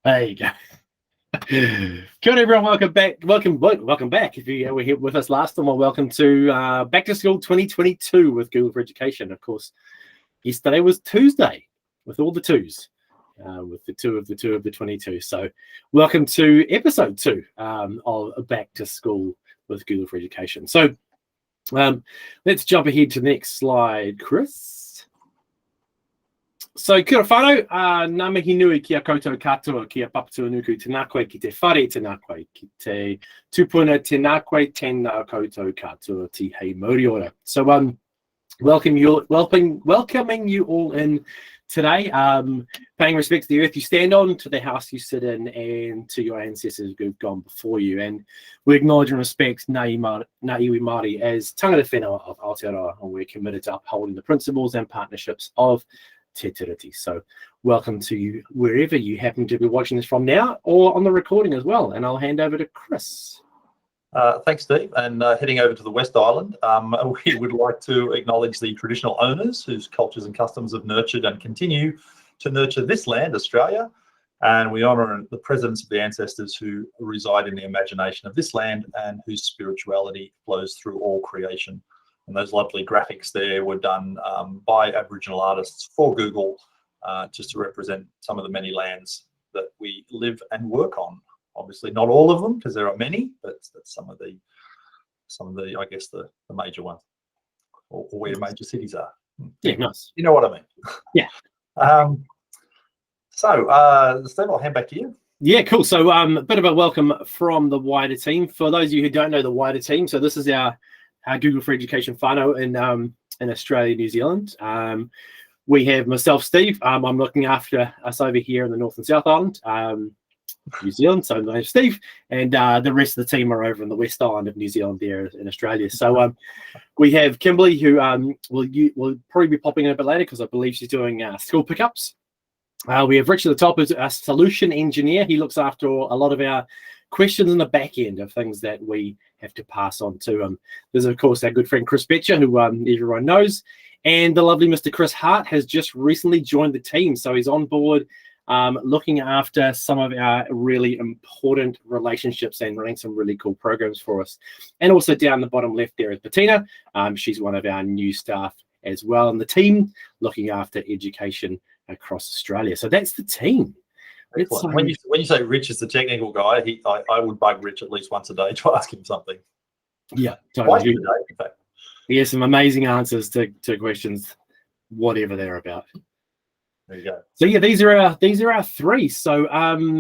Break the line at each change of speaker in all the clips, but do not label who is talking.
There you go. Kia ora, everyone. Welcome back. Welcome back. If you were here with us last time, well, welcome to Back to School 2022 with Google for Education. Of course, yesterday was Tuesday with all the twos, with the two of the 22. So, welcome to episode 2 of Back to School with Google for Education. So, let's jump ahead to the next slide, Chris. So, kia ora whanau, ngā mihi nui ki a koutou katoa ki a papatuanuku tēnā koe ki te whare tēnā koe ki te tupuna tēnā koe tēnā koutou katoa ti hei mauri ora. So, welcoming you all in today, paying respect to the earth you stand on, to the house you sit in, and to your ancestors who've gone before you. And we acknowledge and respect ngā iwi Māori as tangata whenua of Aotearoa, and we're committed to upholding the principles and partnerships of Te Tiriti. So welcome to you wherever you happen to be watching this from now, or on the recording as well. And I'll hand over to Chris.
Thanks, Steve. And heading over to the West Island, we would like to acknowledge the traditional owners whose cultures and customs have nurtured and continue to nurture this land, Australia. And we honour the presence of the ancestors who reside in the imagination of this land and whose spirituality flows through all creation. And those lovely graphics there were done by Aboriginal artists for Google, just to represent some of the many lands that we live and work on. Obviously, not all of them, because there are many, but that's some of the I guess the major ones, or where major cities are.
Yeah, nice.
You know what I mean?
Yeah.
So, Steve, I'll hand back to you.
Yeah, cool. So, a bit of a welcome from the wider team. For those of you who don't know the wider team, so this is our Google for Education whānau in Australia, New Zealand. We have myself, Steve. I'm looking after us over here in the North and South Island, New Zealand. So my name's Steve, and the rest of the team are over in the West Island of New Zealand there in Australia. So we have Kimberly, who will probably be popping in a bit later because I believe she's doing school pickups. We have Rich at the top, who's a solution engineer. He looks after a lot of our questions in the back end of things that we have to pass on to. There's, of course, our good friend Chris Betcher, who everyone knows. And the lovely Mr. Chris Hart has just recently joined the team. So he's on board looking after some of our really important relationships and running some really cool programs for us. And also down the bottom left there is Bettina. She's one of our new staff as well in the team, looking after education across Australia. So that's the team.
When you say Rich is the technical guy, I would bug Rich at least once a day to ask him something.
Yeah,
twice a day, in fact.
He has some amazing answers to questions, whatever they're about.
There you go.
So yeah, these are our 3. So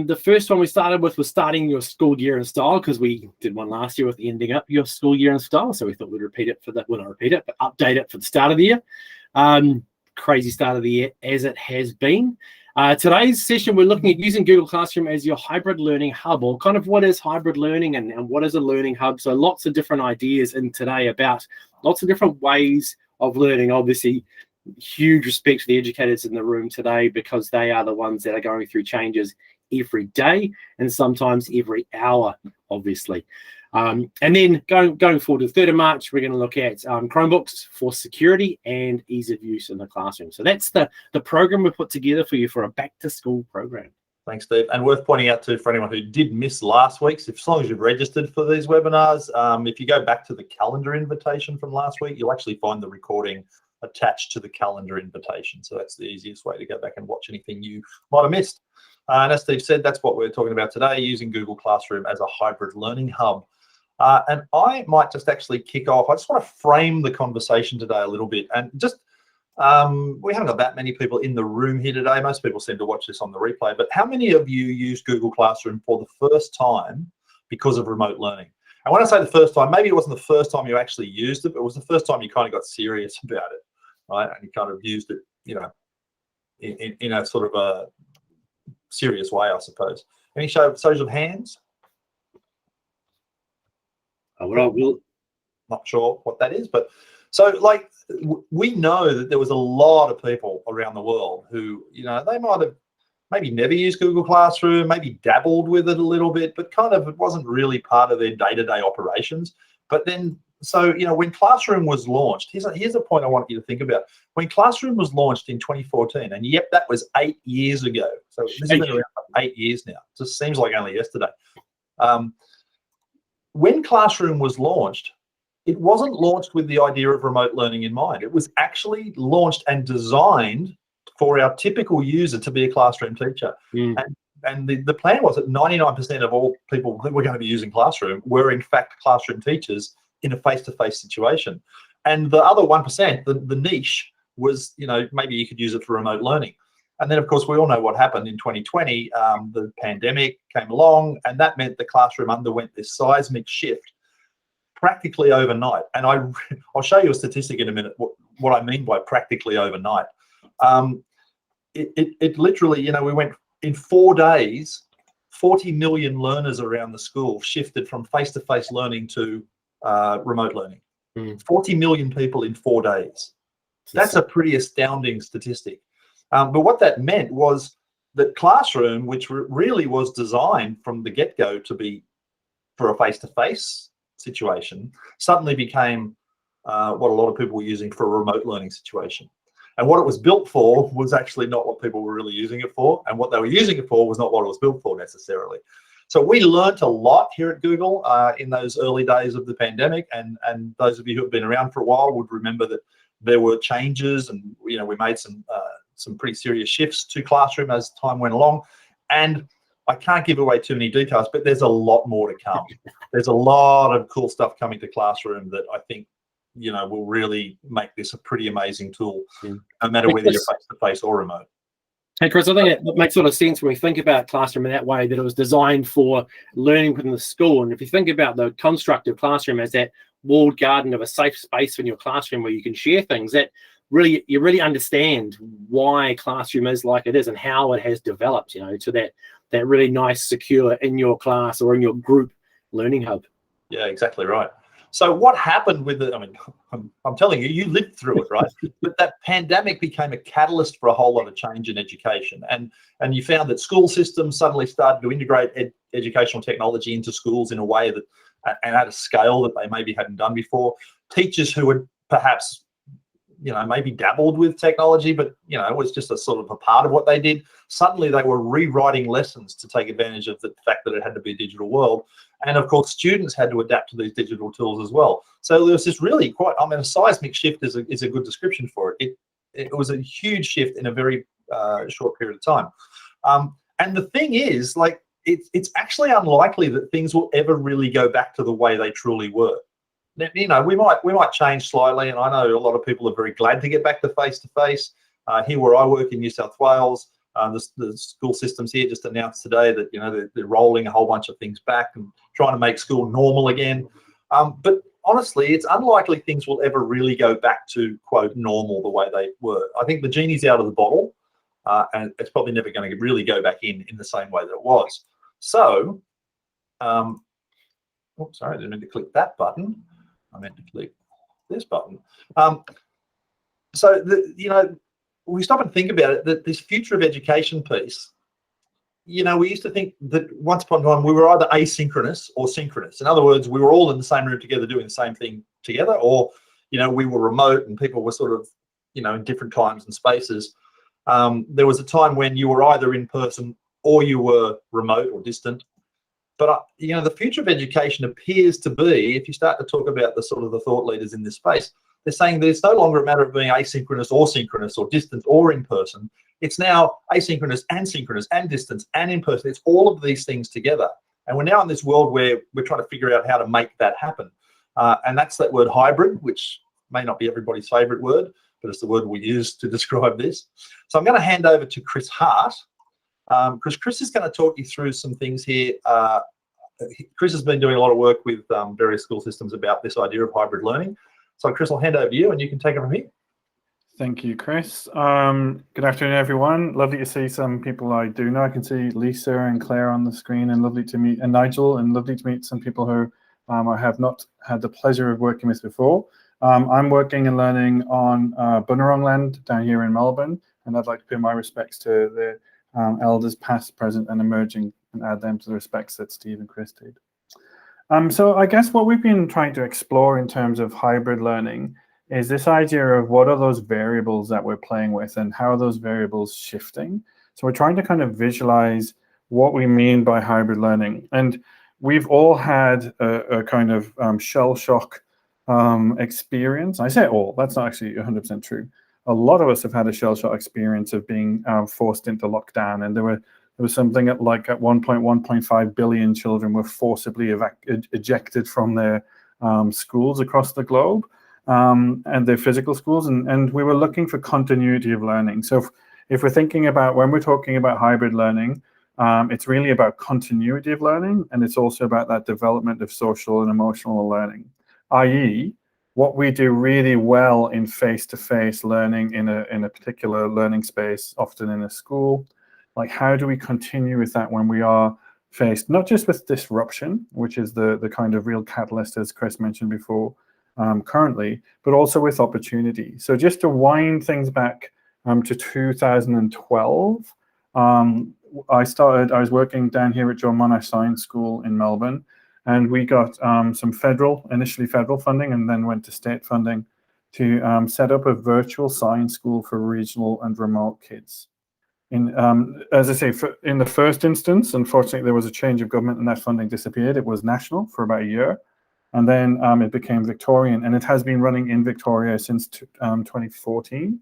the first one we started with was starting your school year in style, because we did one last year with ending up your school year in style. So we thought we'd repeat it for that. Well, not repeat it, but update it for the start of the year. Crazy start of the year as it has been. Today's session, we're looking at using Google Classroom as your hybrid learning hub, or kind of what is hybrid learning and what is a learning hub. So lots of different ideas in today about lots of different ways of learning. Obviously, huge respect to the educators in the room today, because they are the ones that are going through changes every day and sometimes every hour, obviously. And then going forward to the 3rd of March, we're going to look at Chromebooks for security and ease of use in the classroom. So that's the program we put together for you for a back-to-school program.
Thanks, Steve. And worth pointing out too, for anyone who did miss last week's, as long as you've registered for these webinars, if you go back to the calendar invitation from last week, you'll actually find the recording attached to the calendar invitation. So that's the easiest way to go back and watch anything you might have missed. And as Steve said, that's what we're talking about today, using Google Classroom as a hybrid learning hub. And I might just actually kick off. I just want to frame the conversation today a little bit. And just, we haven't got that many people in the room here today. Most people seem to watch this on the replay. But how many of you use Google Classroom for the first time because of remote learning? And when I say the first time, maybe it wasn't the first time you actually used it, but it was the first time you kind of got serious about it, right? And you kind of used it, you know, in a sort of a serious way, I suppose. Any shows of hands? Not sure what that is, but so like we know that there was a lot of people around the world who, you know, they might have maybe never used Google Classroom, maybe dabbled with it a little bit, but kind of it wasn't really part of their day-to-day operations. But then, so, you know, when Classroom was launched, here's a point I want you to think about. When Classroom was launched in 2014, and yep, that was 8 years ago. So this has been around for 8 years now. It just seems like only yesterday. When Classroom was launched, it wasn't launched with the idea of remote learning in mind. It was actually launched and designed for our typical user to be a classroom teacher. And the plan was that 99% of all people that were going to be using Classroom were in fact classroom teachers in a face-to-face situation. And the other 1%, the niche, was, maybe you could use it for remote learning. And then, of course, we all know what happened in 2020. The pandemic came along, and that meant the classroom underwent this seismic shift practically overnight. And I'll show you a statistic in a minute, what I mean by practically overnight. It literally, we went in 4 days, 40 million learners around the school shifted from face-to-face learning to remote learning. 40 million people in 4 days. That's a pretty astounding statistic. But what that meant was that Classroom, which really was designed from the get-go to be for a face-to-face situation, suddenly became what a lot of people were using for a remote learning situation. And what it was built for was actually not what people were really using it for. And what they were using it for was not what it was built for necessarily. So we learned a lot here at Google in those early days of the pandemic. And those of you who have been around for a while would remember that there were changes, and we made some pretty serious shifts to Classroom as time went along. And I can't give away too many details, but there's a lot more to come. There's a lot of cool stuff coming to Classroom that I think will really make this a pretty amazing tool, no matter whether you're face-to-face or remote.
Hey, Chris, I think it makes a lot of sense when we think about Classroom in that way, that it was designed for learning within the school. And if you think about the construct of Classroom as that walled garden of a safe space in your classroom where you can share things, that you really understand why Classroom is like it is and how it has developed, to that really nice, secure in your class or in your group learning hub. Yeah,
exactly right. So what happened with it? I mean, I'm telling you, you lived through it, right? But that pandemic became a catalyst for a whole lot of change in education. And you found that school systems suddenly started to integrate educational technology into schools in a way that, and at a scale that they maybe hadn't done before. Teachers who had perhaps, maybe dabbled with technology, but, it was just a sort of a part of what they did. Suddenly they were rewriting lessons to take advantage of the fact that it had to be a digital world. And of course, students had to adapt to these digital tools as well. So there was this really a seismic shift is a good description for it. It was a huge shift in a very short period of time. And the thing is, it's actually unlikely that things will ever really go back to the way they truly were. We might change slightly, and I know a lot of people are very glad to get back to face-to-face. Here where I work in New South Wales, the school systems here just announced today that they're rolling a whole bunch of things back and trying to make school normal again. But honestly, it's unlikely things will ever really go back to quote normal the way they were. I think the genie's out of the bottle, and it's probably never going to really go back in the same way that it was. So, oops, sorry, I didn't mean to click that button. I meant to click this button. So we stop and think about it, that this future of education piece, we used to think that once upon a time we were either asynchronous or synchronous. In other words, we were all in the same room together doing the same thing together, or, we were remote and people were sort of, in different times and spaces. There was a time when you were either in person or you were remote or distant. But, the future of education appears to be, if you start to talk about the sort of the thought leaders in this space, they're saying that it's no longer a matter of being asynchronous or synchronous or distant or in person. It's now asynchronous and synchronous and distance and in person. It's all of these things together. And we're now in this world where we're trying to figure out how to make that happen. And that's that word hybrid, which may not be everybody's favorite word, but it's the word we use to describe this. So I'm going to hand over to Chris Hart, because Chris is going to talk you through some things here. Chris has been doing a lot of work with various school systems about this idea of hybrid learning. So Chris, I'll hand over to you and you can take it from here.
Thank you, Chris. Good afternoon, everyone. Lovely to see some people I do know. I can see Lisa and Claire on the screen, and lovely to meet, and Nigel, and lovely to meet some people who I have not had the pleasure of working with before. I'm working and learning on Bunurong land down here in Melbourne, and I'd like to pay my respects to the elders past, present, and emerging, and add them to the respects that Steve and Chris did. So I guess what we've been trying to explore in terms of hybrid learning is this idea of what are those variables that we're playing with and how are those variables shifting. So we're trying to kind of visualize what we mean by hybrid learning. And we've all had a kind of shell shock experience. I say all, that's not actually 100% true. A lot of us have had a shell shock experience of being forced into lockdown. And there was something at one point, 1.5 billion children were forcibly ejected from their schools across the globe, and their physical schools. And we were looking for continuity of learning. So if we're thinking about, when we're talking about hybrid learning, it's really about continuity of learning, and it's also about that development of social and emotional learning, i.e., what we do really well in face-to-face learning in a particular learning space, often in a school. Like, how do we continue with that when we are faced not just with disruption, which is the kind of real catalyst, as Chris mentioned before, currently, but also with opportunity. So just to wind things back to 2012, I was working down here at John Monash Science School in Melbourne, and we got some initially federal funding, and then went to state funding to set up a virtual science school for regional and remote kids. As I say, in the first instance, unfortunately, there was a change of government and that funding disappeared. It was national for about a year, and then it became Victorian, and it has been running in Victoria since 2014.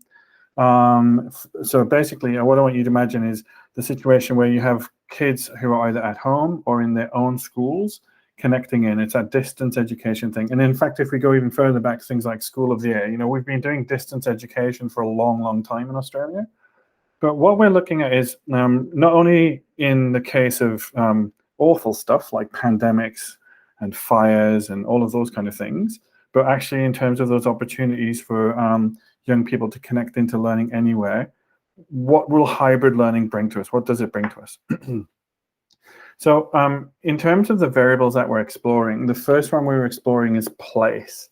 So basically, what I want you to imagine is the situation where you have kids who are either at home or in their own schools connecting in. It's a distance education thing. And in fact, if we go even further back to things like School of the Air, we've been doing distance education for a long, long time in Australia. But what we're looking at is not only in the case of awful stuff like pandemics and fires and all of those kind of things, but actually in terms of those opportunities for young people to connect into learning anywhere. What will hybrid learning bring to us? What does it bring to us? So in terms of the variables that we're exploring, the first one we were exploring is place.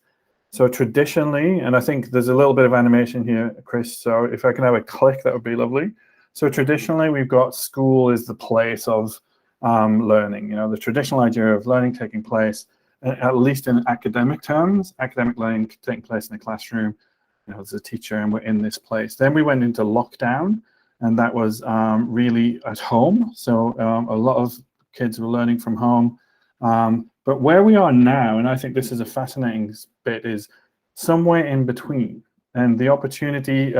So traditionally, and I think there's a little bit of animation here, Chris, so if I can have a click, that would be lovely. So traditionally, we've got school is the place of learning. The traditional idea of learning taking place, at least in academic terms, academic learning taking place in a classroom, as a teacher, and we're in this place. Then we went into lockdown, and that was really at home. So a lot of kids were learning from home. But where we are now, and I think this is a fascinating bit, is somewhere in between. And the opportunity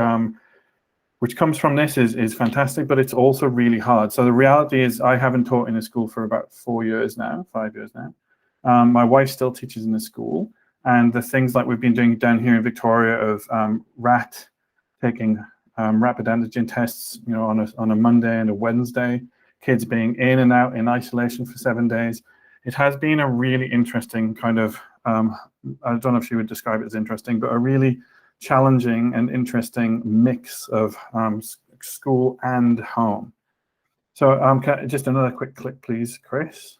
which comes from this is fantastic, but it's also really hard. So the reality is I haven't taught in a school for about 5 years now. My wife still teaches in the school. And the things like we've been doing down here in Victoria of taking rapid antigen tests, on a Monday and a Wednesday, kids being in and out in isolation for 7 days. It has been a really interesting kind of, I don't know if you would describe it as interesting, but a really challenging and interesting mix of school and home. So just another quick click, please, Chris.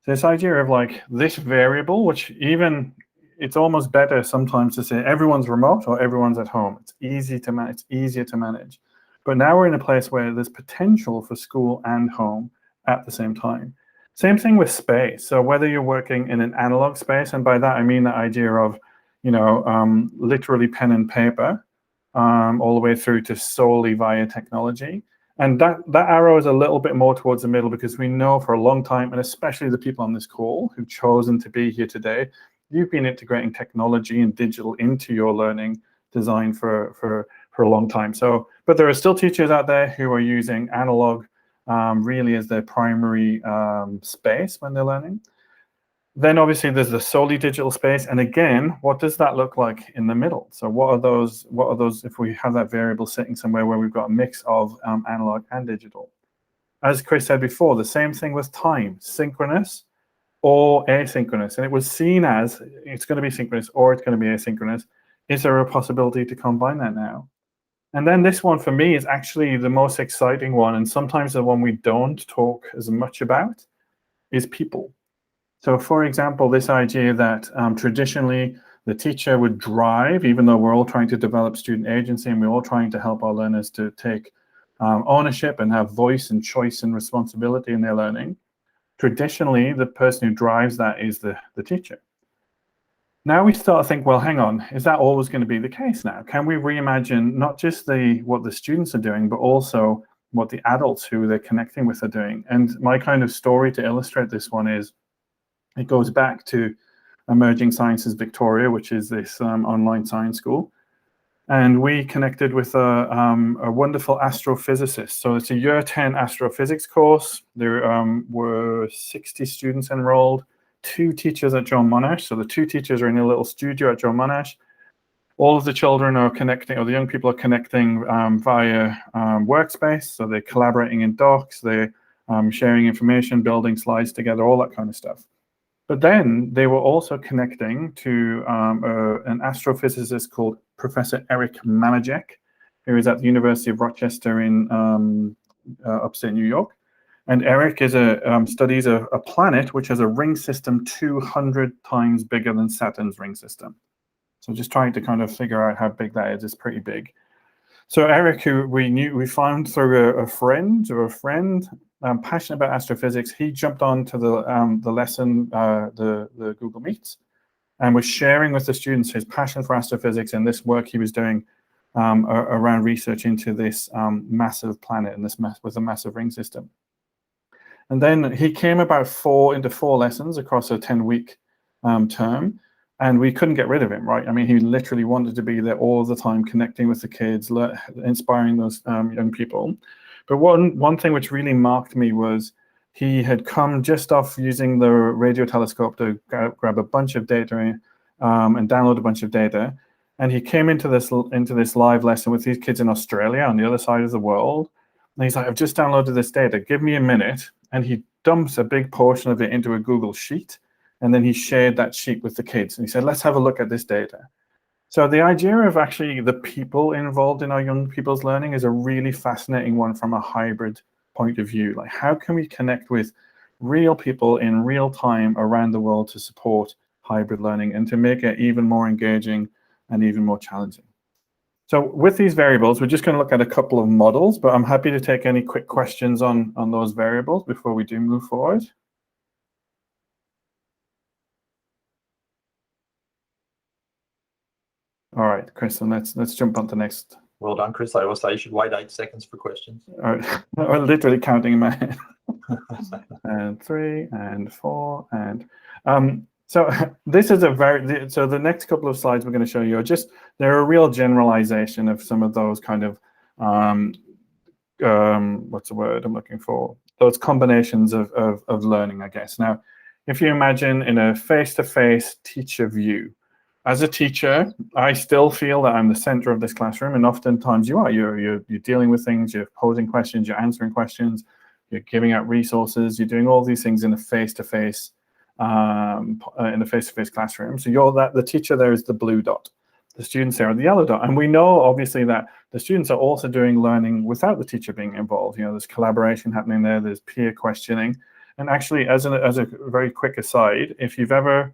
So this idea of like this variable, which even it's almost better sometimes to say everyone's remote or everyone's at home. It's easier to manage. But now we're in a place where there's potential for school and home at the same time. Same thing with space. So whether you're working in an analog space, and by that I mean the idea of, literally pen and paper, all the way through to solely via technology. And that arrow is a little bit more towards the middle, because we know for a long time, and especially the people on this call who've chosen to be here today, you've been integrating technology and digital into your learning design for a long time. So, but there are still teachers out there who are using analog really as their primary space when they're learning. Then obviously there's the solely digital space. And again, what does that look like in the middle? So what are those if we have that variable sitting somewhere where we've got a mix of analog and digital? As Chris said before, the same thing with time, synchronous or asynchronous. And it was seen as it's going to be synchronous or it's going to be asynchronous. Is there a possibility to combine that now? And then this one for me is actually the most exciting one, and sometimes the one we don't talk as much about, is people. So for example, this idea that traditionally the teacher would drive, even though we're all trying to develop student agency and we're all trying to help our learners to take ownership and have voice and choice and responsibility in their learning. Traditionally, the person who drives that is the teacher. Now we start to think, well, hang on, is that always going to be the case now? Can we reimagine not just what the students are doing, but also the adults who they're connecting with are doing. And my kind of story to illustrate this one is, it goes back to Emerging Sciences Victoria, which is this online science school. And we connected with a wonderful astrophysicist. So it's a year 10 astrophysics course. There were 60 students enrolled, 2 teachers at John Monash. So the 2 teachers are in a little studio at John Monash. All of the children are connecting, or the young people are connecting via workspace. So they're collaborating in docs, they're sharing information, building slides together, all that kind of stuff. But then they were also connecting to an astrophysicist called Professor Eric Manajek, who is at the University of Rochester in upstate New York. And Eric studies a planet which has a ring system 200 times bigger than Saturn's ring system. So just trying to kind of figure out how big that is pretty big. So Eric, who we found through a friend, passionate about astrophysics, he jumped on to the lesson, the Google Meets, and was sharing with the students his passion for astrophysics and this work he was doing around research into this massive planet and with a massive ring system. And then he came about 4 lessons across a 10-week term. And we couldn't get rid of him, right? I mean, he literally wanted to be there all the time, connecting with the kids, inspiring those young people. But one thing which really marked me was he had come just off using the radio telescope to grab a bunch of data and download a bunch of data. And he came into this live lesson with these kids in Australia on the other side of the world. And he's like, I've just downloaded this data. Give me a minute. And he dumps a big portion of it into a Google Sheet. And then he shared that sheet with the kids. And he said, let's have a look at this data. So the idea of actually the people involved in our young people's learning is a really fascinating one from a hybrid point of view. Like, how can we connect with real people in real time around the world to support hybrid learning and to make it even more engaging and even more challenging? So with these variables, we're just going to look at a couple of models, but I'm happy to take any quick questions on those variables before we do move forward. All right, Chris, and let's jump on to next.
Well done, Chris. I always say you should wait 8 seconds for questions.
All right. I'm literally counting in my head. And 3 and 4 and so this is so the next couple of slides we're going to show you are they're a real generalization of some of those kind of what's the word I'm looking for? Those combinations of learning, I guess. Now, if you imagine in a face-to-face teacher view, as a teacher, I still feel that I'm the center of this classroom, and oftentimes you are. You're dealing with things, you're posing questions, you're answering questions, you're giving out resources, you're doing all these things in a face-to-face classroom. So the teacher there is the blue dot. The students there are the yellow dot. And we know, obviously, that the students are also doing learning without the teacher being involved. You know, there's collaboration happening there, there's peer questioning. And actually, as a very quick aside, if you're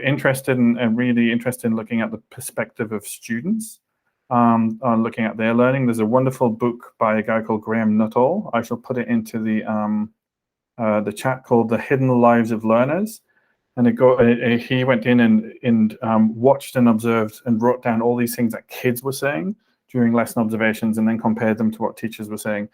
interested and really interested in looking at the perspective of students on looking at their learning, there's a wonderful book by a guy called Graham Nuttall. I shall put it into the chat, called The Hidden Lives of Learners. And he went in and watched and observed and wrote down all these things that kids were saying during lesson observations and then compared them to what teachers were saying.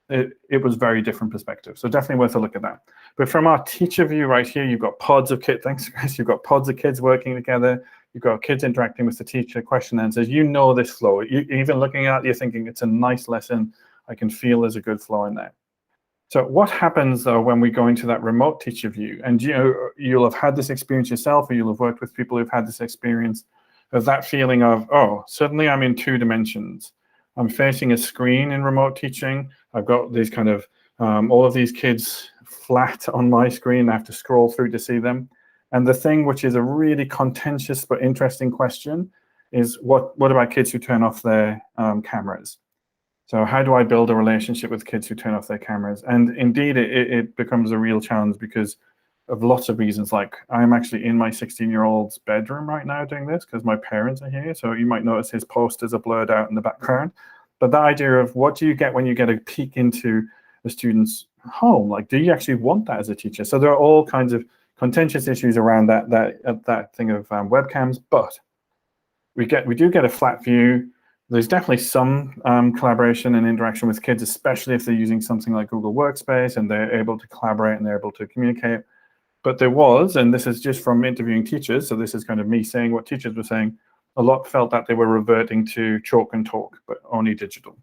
It was very different perspective. So definitely worth a look at that. But from our teacher view right here, you've got pods of kids. Thanks, Chris. You've got pods of kids working together. You've got kids interacting with the teacher, question answers. You know this flow. Even looking at it, you're thinking it's a nice lesson. I can feel there's a good flow in there. So what happens, though, when we go into that remote teacher view? And you'll have had this experience yourself, or you'll have worked with people who've had this experience of that feeling of, oh, suddenly I'm in 2 dimensions. I'm facing a screen in remote teaching. I've got these kind of, all of these kids flat on my screen. I have to scroll through to see them. And the thing which is a really contentious but interesting question is, what about kids who turn off their cameras? So how do I build a relationship with kids who turn off their cameras? And indeed, it becomes a real challenge because of lots of reasons. Like, I'm actually in my 16-year-old's bedroom right now doing this because my parents are here. So you might notice his posters are blurred out in the background. But the idea of what do you get when you get a peek into a student's home? Like, do you actually want that as a teacher? So there are all kinds of contentious issues around that thing of webcams. But we do get a flat view. There's definitely some collaboration and interaction with kids, especially if they're using something like Google Workspace and they're able to collaborate and they're able to communicate. But there was, and this is just from interviewing teachers, so this is kind of me saying what teachers were saying, a lot felt that they were reverting to chalk and talk, but only digital.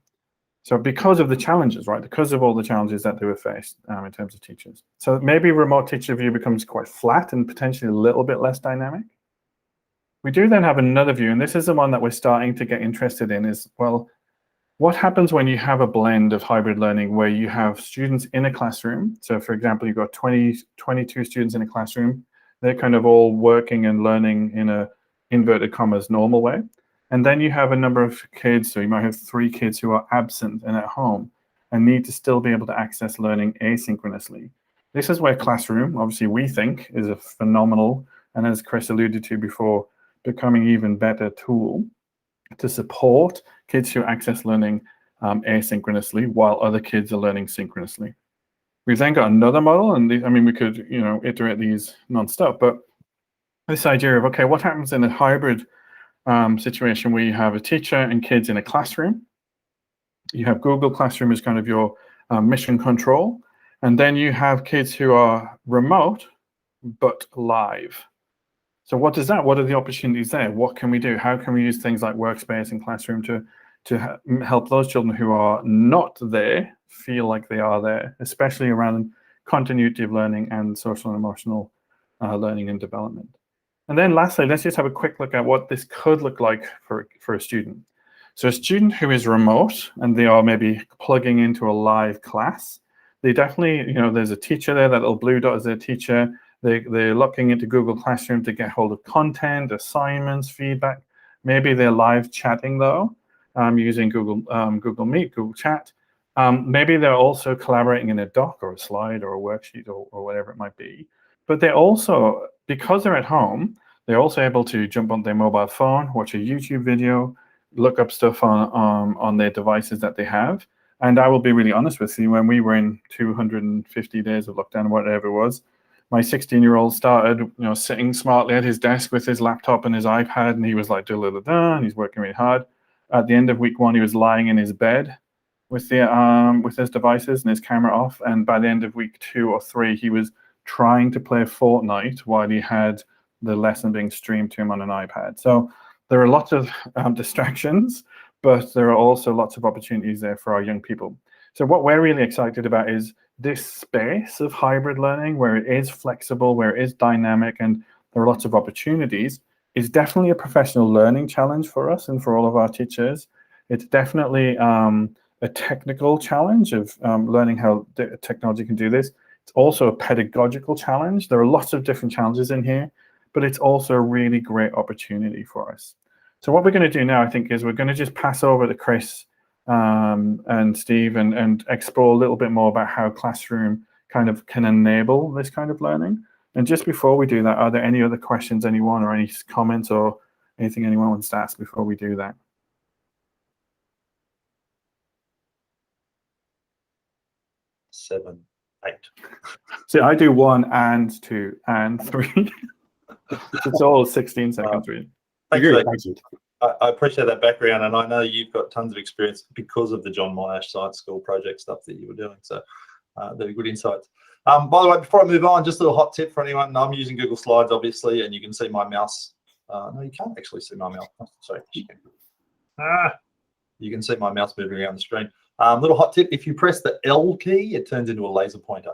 So because of the challenges, right, because of all the challenges that they were faced in terms of teachers. So maybe remote teacher view becomes quite flat and potentially a little bit less dynamic. We do then have another view, and this is the one that we're starting to get interested in, is, well, what happens when you have a blend of hybrid learning where you have students in a classroom? So for example, you've got 22 students in a classroom. They're kind of all working and learning in a inverted commas normal way. And then you have a number of kids, so you might have 3 kids who are absent and at home and need to still be able to access learning asynchronously. This is where Classroom, obviously we think, is a phenomenal, and as Chris alluded to before, becoming even better tool to support kids who access learning asynchronously while other kids are learning synchronously. We've then got another model, and I mean, we could, you know, iterate these nonstop, but this idea of, okay, what happens in a hybrid situation where you have a teacher and kids in a classroom? You have Google Classroom as kind of your mission control, and then you have kids who are remote but live. So what does that? What are the opportunities there? What can we do? How can we use things like Workspace and Classroom to help those children who are not there feel like they are there, especially around continuity of learning and social and emotional learning and development? And then lastly, let's just have a quick look at what this could look like for a student. So a student who is remote and they are maybe plugging into a live class, they definitely, you know, there's a teacher there, that little blue dot is their teacher. They're looking into Google Classroom to get hold of content, assignments, feedback. Maybe they're live chatting though, using Google Meet, Google Chat. Maybe they're also collaborating in a doc or a slide or a worksheet or whatever it might be. But they're also, because they're at home, they're also able to jump on their mobile phone, watch a YouTube video, look up stuff on their devices that they have. And I will be really honest with you, when we were in 250 days of lockdown, whatever it was, my 16-year-old started, you know, sitting smartly at his desk with his laptop and his iPad, and he was like, and he's working really hard. At the end of week 1, he was lying in his bed with his devices and his camera off. And by the end of week 2 or 3, he was trying to play Fortnite while he had the lesson being streamed to him on an iPad. So there are lots of distractions, but there are also lots of opportunities there for our young people. So what we're really excited about is this space of hybrid learning, where it is flexible, where it is dynamic, and there are lots of opportunities, is definitely a professional learning challenge for us and for all of our teachers. It's definitely a technical challenge of learning how technology can do this. It's also a pedagogical challenge. There are lots of different challenges in here, but it's also a really great opportunity for us. So what we're going to do now, I think, is we're going to just pass over to Chris and Steve and explore a little bit more about how Classroom kind of can enable this kind of learning. And just before we do that, are there any other questions, anyone, or any comments or anything anyone wants to ask before we do that?
Seven, 8.
So I do 1 and 2 and 3. It's all 16 seconds, really.
Thanks. I appreciate that background, and I know you've got tons of experience because of the John Monash Science School project stuff that you were doing. So they're good insights. By the way, before I move on, just a little hot tip for anyone. I'm using Google Slides, obviously, and you can see my mouse. No, you can't actually see my mouse. Sorry. You can see my mouse moving around the screen. Little hot tip: if you press the L key, it turns into a laser pointer,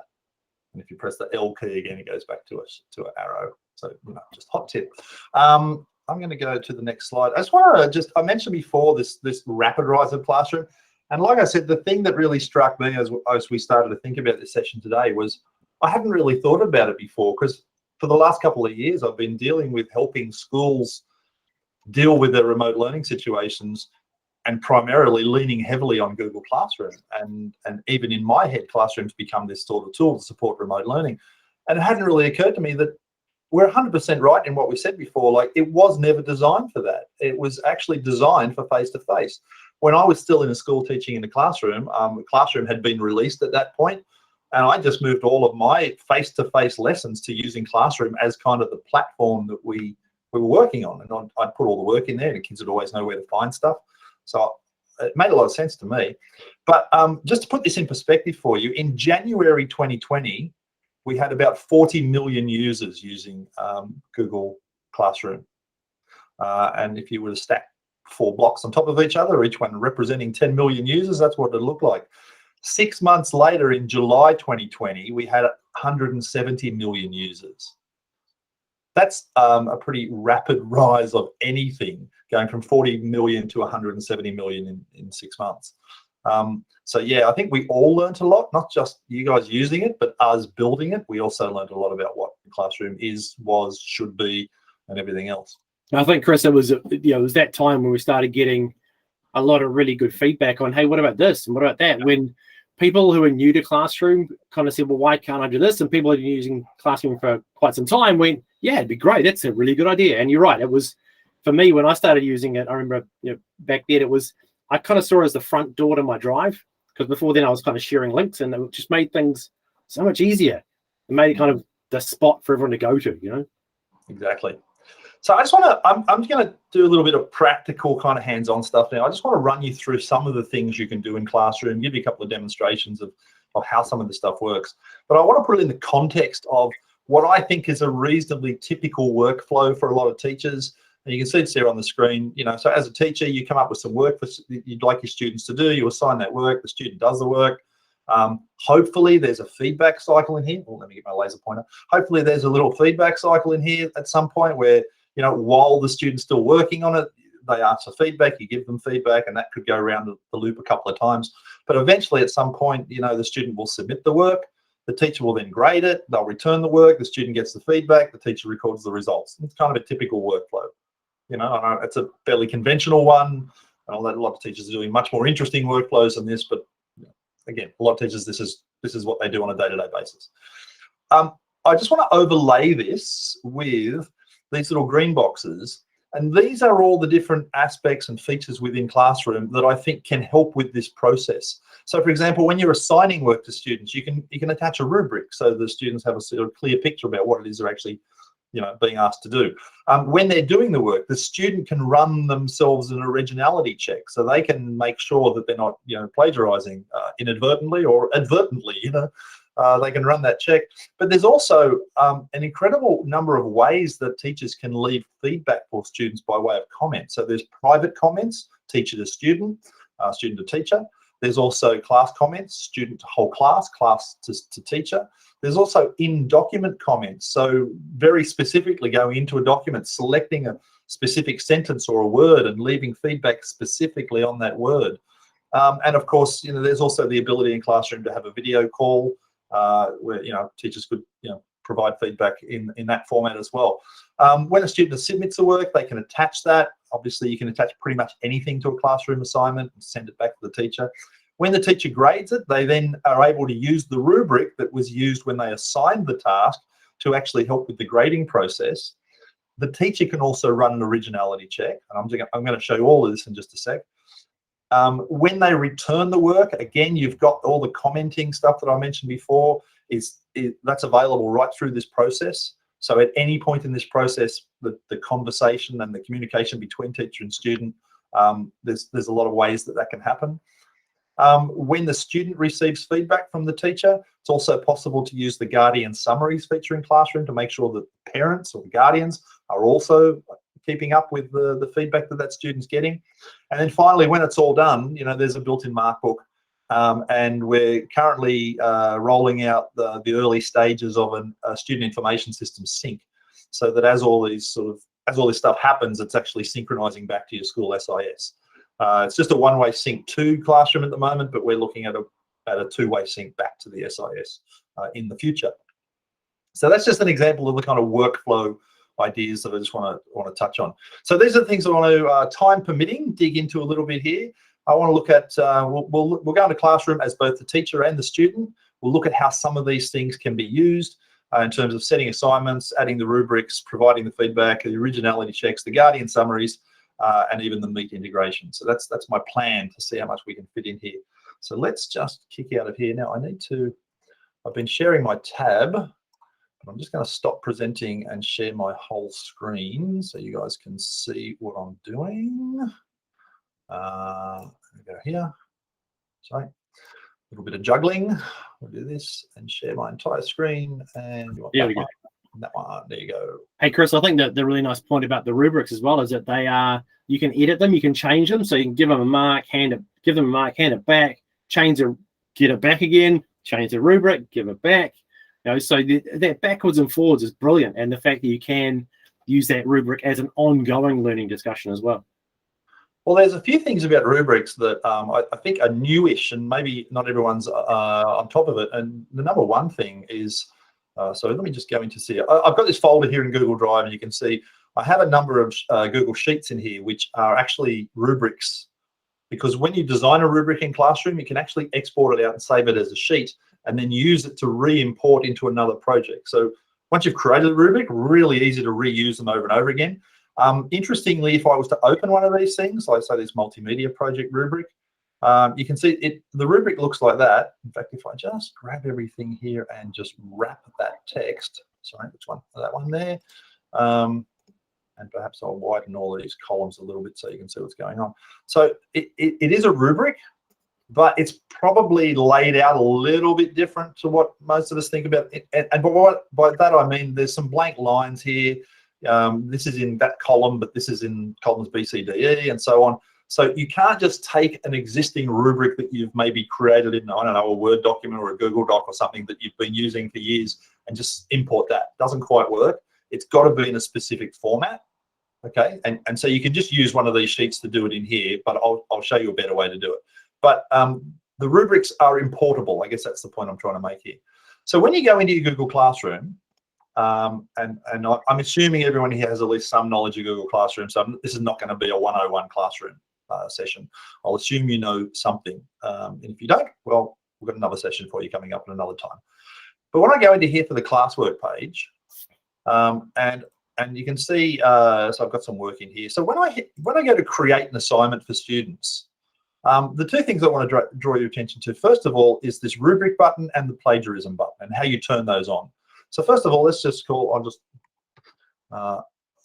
and if you press the L key again, it goes back to an arrow. So, you know, just hot tip. I'm going to go to the next slide. I just want to I mentioned before this rapid rise of Classroom. And like I said, the thing that really struck me as we started to think about this session today was I hadn't really thought about it before, because for the last couple of years, I've been dealing with helping schools deal with their remote learning situations, and primarily leaning heavily on Google Classroom. And even in my head, Classroom's become this sort of tool to support remote learning. And it hadn't really occurred to me that we're 100% right in what we said before. Like, it was never designed for that. It was actually designed for face-to-face. When I was still in a school teaching in a classroom, Classroom had been released at that point, and I just moved all of my face-to-face lessons to using Classroom as kind of the platform that we were working on. And I'd put all the work in there, and the kids would always know where to find stuff. So it made a lot of sense to me. But just to put this in perspective for you, in January 2020, we had about 40 million users using Google Classroom. And if you were to stack 4 blocks on top of each other, each one representing 10 million users, that's what it looked like. 6 months later, in July 2020, we had 170 million users. That's a pretty rapid rise of anything, going from 40 million to 170 million in 6 months. So yeah, I think we all learned a lot, not just you guys using it, but us building it. We also learned a lot about what the Classroom is, was, should be, and everything else.
I think, Chris, it was it was that time when we started getting a lot of really good feedback on, hey, what about this and what about that? When people who are new to Classroom kind of said, well, why can't I do this? And people who have been using Classroom for quite some time went, yeah, it'd be great. That's a really good idea. And you're right. It was, for me, when I started using it, I remember back then it was, I kind of saw it as the front door to my drive, because before then I was kind of sharing links, and it just made things so much easier. It made it kind of the spot for everyone to go to,
Exactly. So I just want to, I'm going to do a little bit of practical kind of hands-on stuff now. I just want to run you through some of the things you can do in Classroom, give you a couple of demonstrations of how some of the stuff works. But I want to put it in the context of what I think is a reasonably typical workflow for a lot of teachers. And you can see it's there on the screen. So as a teacher, you come up with some work you'd like your students to do. You assign that work. The student does the work. Hopefully there's a feedback cycle in here. Oh, let me get my laser pointer. Hopefully there's a little feedback cycle in here at some point where, while the student's still working on it, they ask for feedback, you give them feedback, and that could go around the loop a couple of times. But eventually at some point, the student will submit the work. The teacher will then grade it. They'll return the work. The student gets the feedback. The teacher records the results. It's kind of a typical workflow. It's a fairly conventional one. A lot of teachers are doing much more interesting workflows than this, but again, a lot of teachers, this is what they do on a day-to-day basis. I just want to overlay this with these little green boxes, and these are all the different aspects and features within Classroom that I think can help with this process. So, for example, when you're assigning work to students, you can attach a rubric so the students have a sort of clear picture about what it is they're actually being asked to do. When they're doing the work, the student can run themselves an originality check, so they can make sure that they're not, plagiarizing inadvertently or advertently. They can run that check. But there's also an incredible number of ways that teachers can leave feedback for students by way of comments. So there's private comments, teacher to student, student to teacher. There's also class comments, student to whole class, class to teacher. There's also in-document comments, so very specifically going into a document, selecting a specific sentence or a word and leaving feedback specifically on that word. And of course, there's also the ability in Classroom to have a video call where teachers could provide feedback in that format as well. When a student submits the work, they can attach that. Obviously, you can attach pretty much anything to a Classroom assignment and send it back to the teacher. When the teacher grades it, they then are able to use the rubric that was used when they assigned the task to actually help with the grading process. The teacher can also run an originality check, and I'm going to show you all of this in just a sec. When they return the work, again, you've got all the commenting stuff that I mentioned before. That's available right through this process. So at any point in this process, the conversation and the communication between teacher and student, there's a lot of ways that can happen. When the student receives feedback from the teacher, it's also possible to use the guardian summaries feature in Classroom to make sure that parents or the guardians are also keeping up with the feedback that student's getting. And then finally, when it's all done, there's a built-in mark book, and we're currently rolling out the early stages of a student information system sync, so that as all this stuff happens, it's actually synchronizing back to your school SIS. It's just a one-way sync to Classroom at the moment, but we're looking at a two-way sync back to the SIS in the future. So that's just an example of the kind of workflow ideas that I just want to touch on. So these are the things I want to, time permitting, dig into a little bit here. I want to look at, we'll go into Classroom as both the teacher and the student. We'll look at how some of these things can be used in terms of setting assignments, adding the rubrics, providing the feedback, the originality checks, the guardian summaries, and even the Meet integration. So that's my plan to see how much we can fit in here. So let's just kick out of here. Now I've been sharing my tab, but I'm just going to stop presenting and share my whole screen so you guys can see what I'm doing. Go here. Sorry, a little bit of juggling. We'll do this and share my entire screen. And you want that one, that one. There you go.
Hey, Chris, I think that the really nice point about the rubrics as well is that they are, you can edit them, you can change them. So you can give them a mark, hand it back, change it, get it back again, change the rubric, give it back. You know, so that backwards and forwards is brilliant. And the fact that you can use that rubric as an ongoing learning discussion as well.
Well, there's a few things about rubrics that I think are newish, and maybe not everyone's on top of it. And the number one thing is, so let me just go into see. I've got this folder here in Google Drive, and you can see I have a number of Google Sheets in here, which are actually rubrics. Because when you design a rubric in Classroom, you can actually export it out and save it as a sheet, and then use it to re-import into another project. So once you've created a rubric, really easy to reuse them over and over again. Interestingly, if I was to open one of these things, like say this multimedia project rubric, you can see the rubric looks like that. In fact, if I just grab everything here and just wrap that text, sorry, which one? That one there. And perhaps I'll widen all these columns a little bit so you can see what's going on. So it is a rubric, but it's probably laid out a little bit different to what most of us think about. And by that I mean there's some blank lines here. This is in that column, but this is in columns B, C, D, E, and so on. So you can't just take an existing rubric that you've maybe created in, I don't know, a Word document or a Google Doc or something that you've been using for years and just import that. Doesn't quite work. It's got to be in a specific format, okay? And so you can just use one of these sheets to do it in here, but I'll show you a better way to do it. But the rubrics are importable. I guess that's the point I'm trying to make here. So when you go into your Google Classroom, and I'm assuming everyone here has at least some knowledge of Google Classroom, so this is not going to be a 101 classroom session. I'll assume you know something. And if you don't, well, we've got another session for you coming up at another time. But when I go into here for the classwork page, and you can see, so I've got some work in here. So when I go to create an assignment for students, the two things I want to draw your attention to, first of all, is this rubric button and the plagiarism button and how you turn those on. So first of all, let's just call, I'll just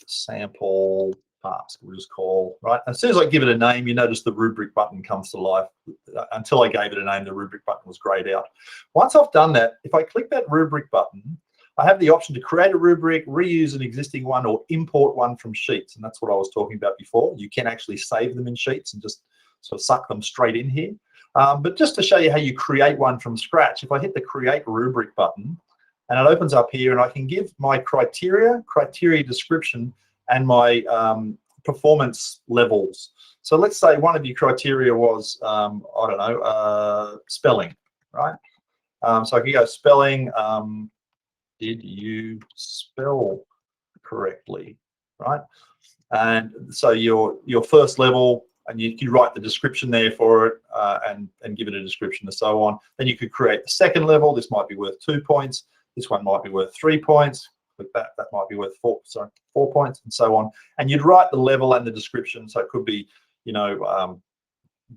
sample task, we'll just call, right? As soon as I give it a name, you notice the rubric button comes to life. Until I gave it a name, the rubric button was grayed out. Once I've done that, if I click that rubric button, I have the option to create a rubric, reuse an existing one, or import one from Sheets. And that's what I was talking about before. You can actually save them in Sheets and just sort of suck them straight in here. But just to show you how you create one from scratch, if I hit the Create Rubric button, and it opens up here, and I can give my criteria description, and my performance levels. So let's say one of your criteria was, I don't know, spelling, right? So I can go spelling, did you spell correctly, right? And so your first level, and you write the description there for it, and give it a description and so on. Then you could create the second level. This might be worth 2 points. This one might be worth 3 points. Click that. That might be worth 4 points, and so on. And you'd write the level and the description. So it could be, you know,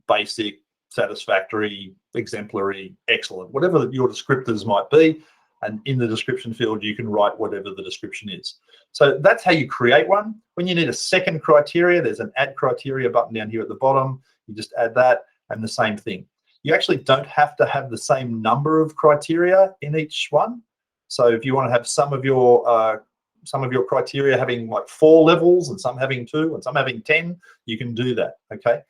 basic, satisfactory, exemplary, excellent, whatever your descriptors might be. And in the description field, you can write whatever the description is. So that's how you create one. When you need a second criteria, there's an Add Criteria button down here at the bottom. You just add that, and the same thing. You actually don't have to have the same number of criteria in each one. So if you want to have some of your criteria having like 4 levels, and some having 2, and some having 10, you can do that, okay?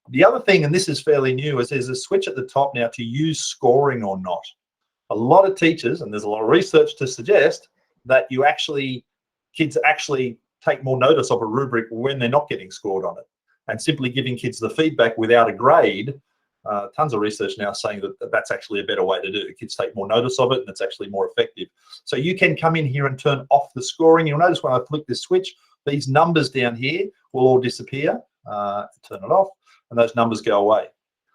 The other thing, and this is fairly new, is there's a switch at the top now to use scoring or not. A lot of teachers, and there's a lot of research to suggest that kids actually take more notice of a rubric when they're not getting scored on it. And simply giving kids the feedback without a grade, tons of research now saying that that's actually a better way to do it. Kids take more notice of it, and it's actually more effective. So you can come in here and turn off the scoring. You'll notice when I flick this switch, these numbers down here will all disappear. Turn it off, and those numbers go away.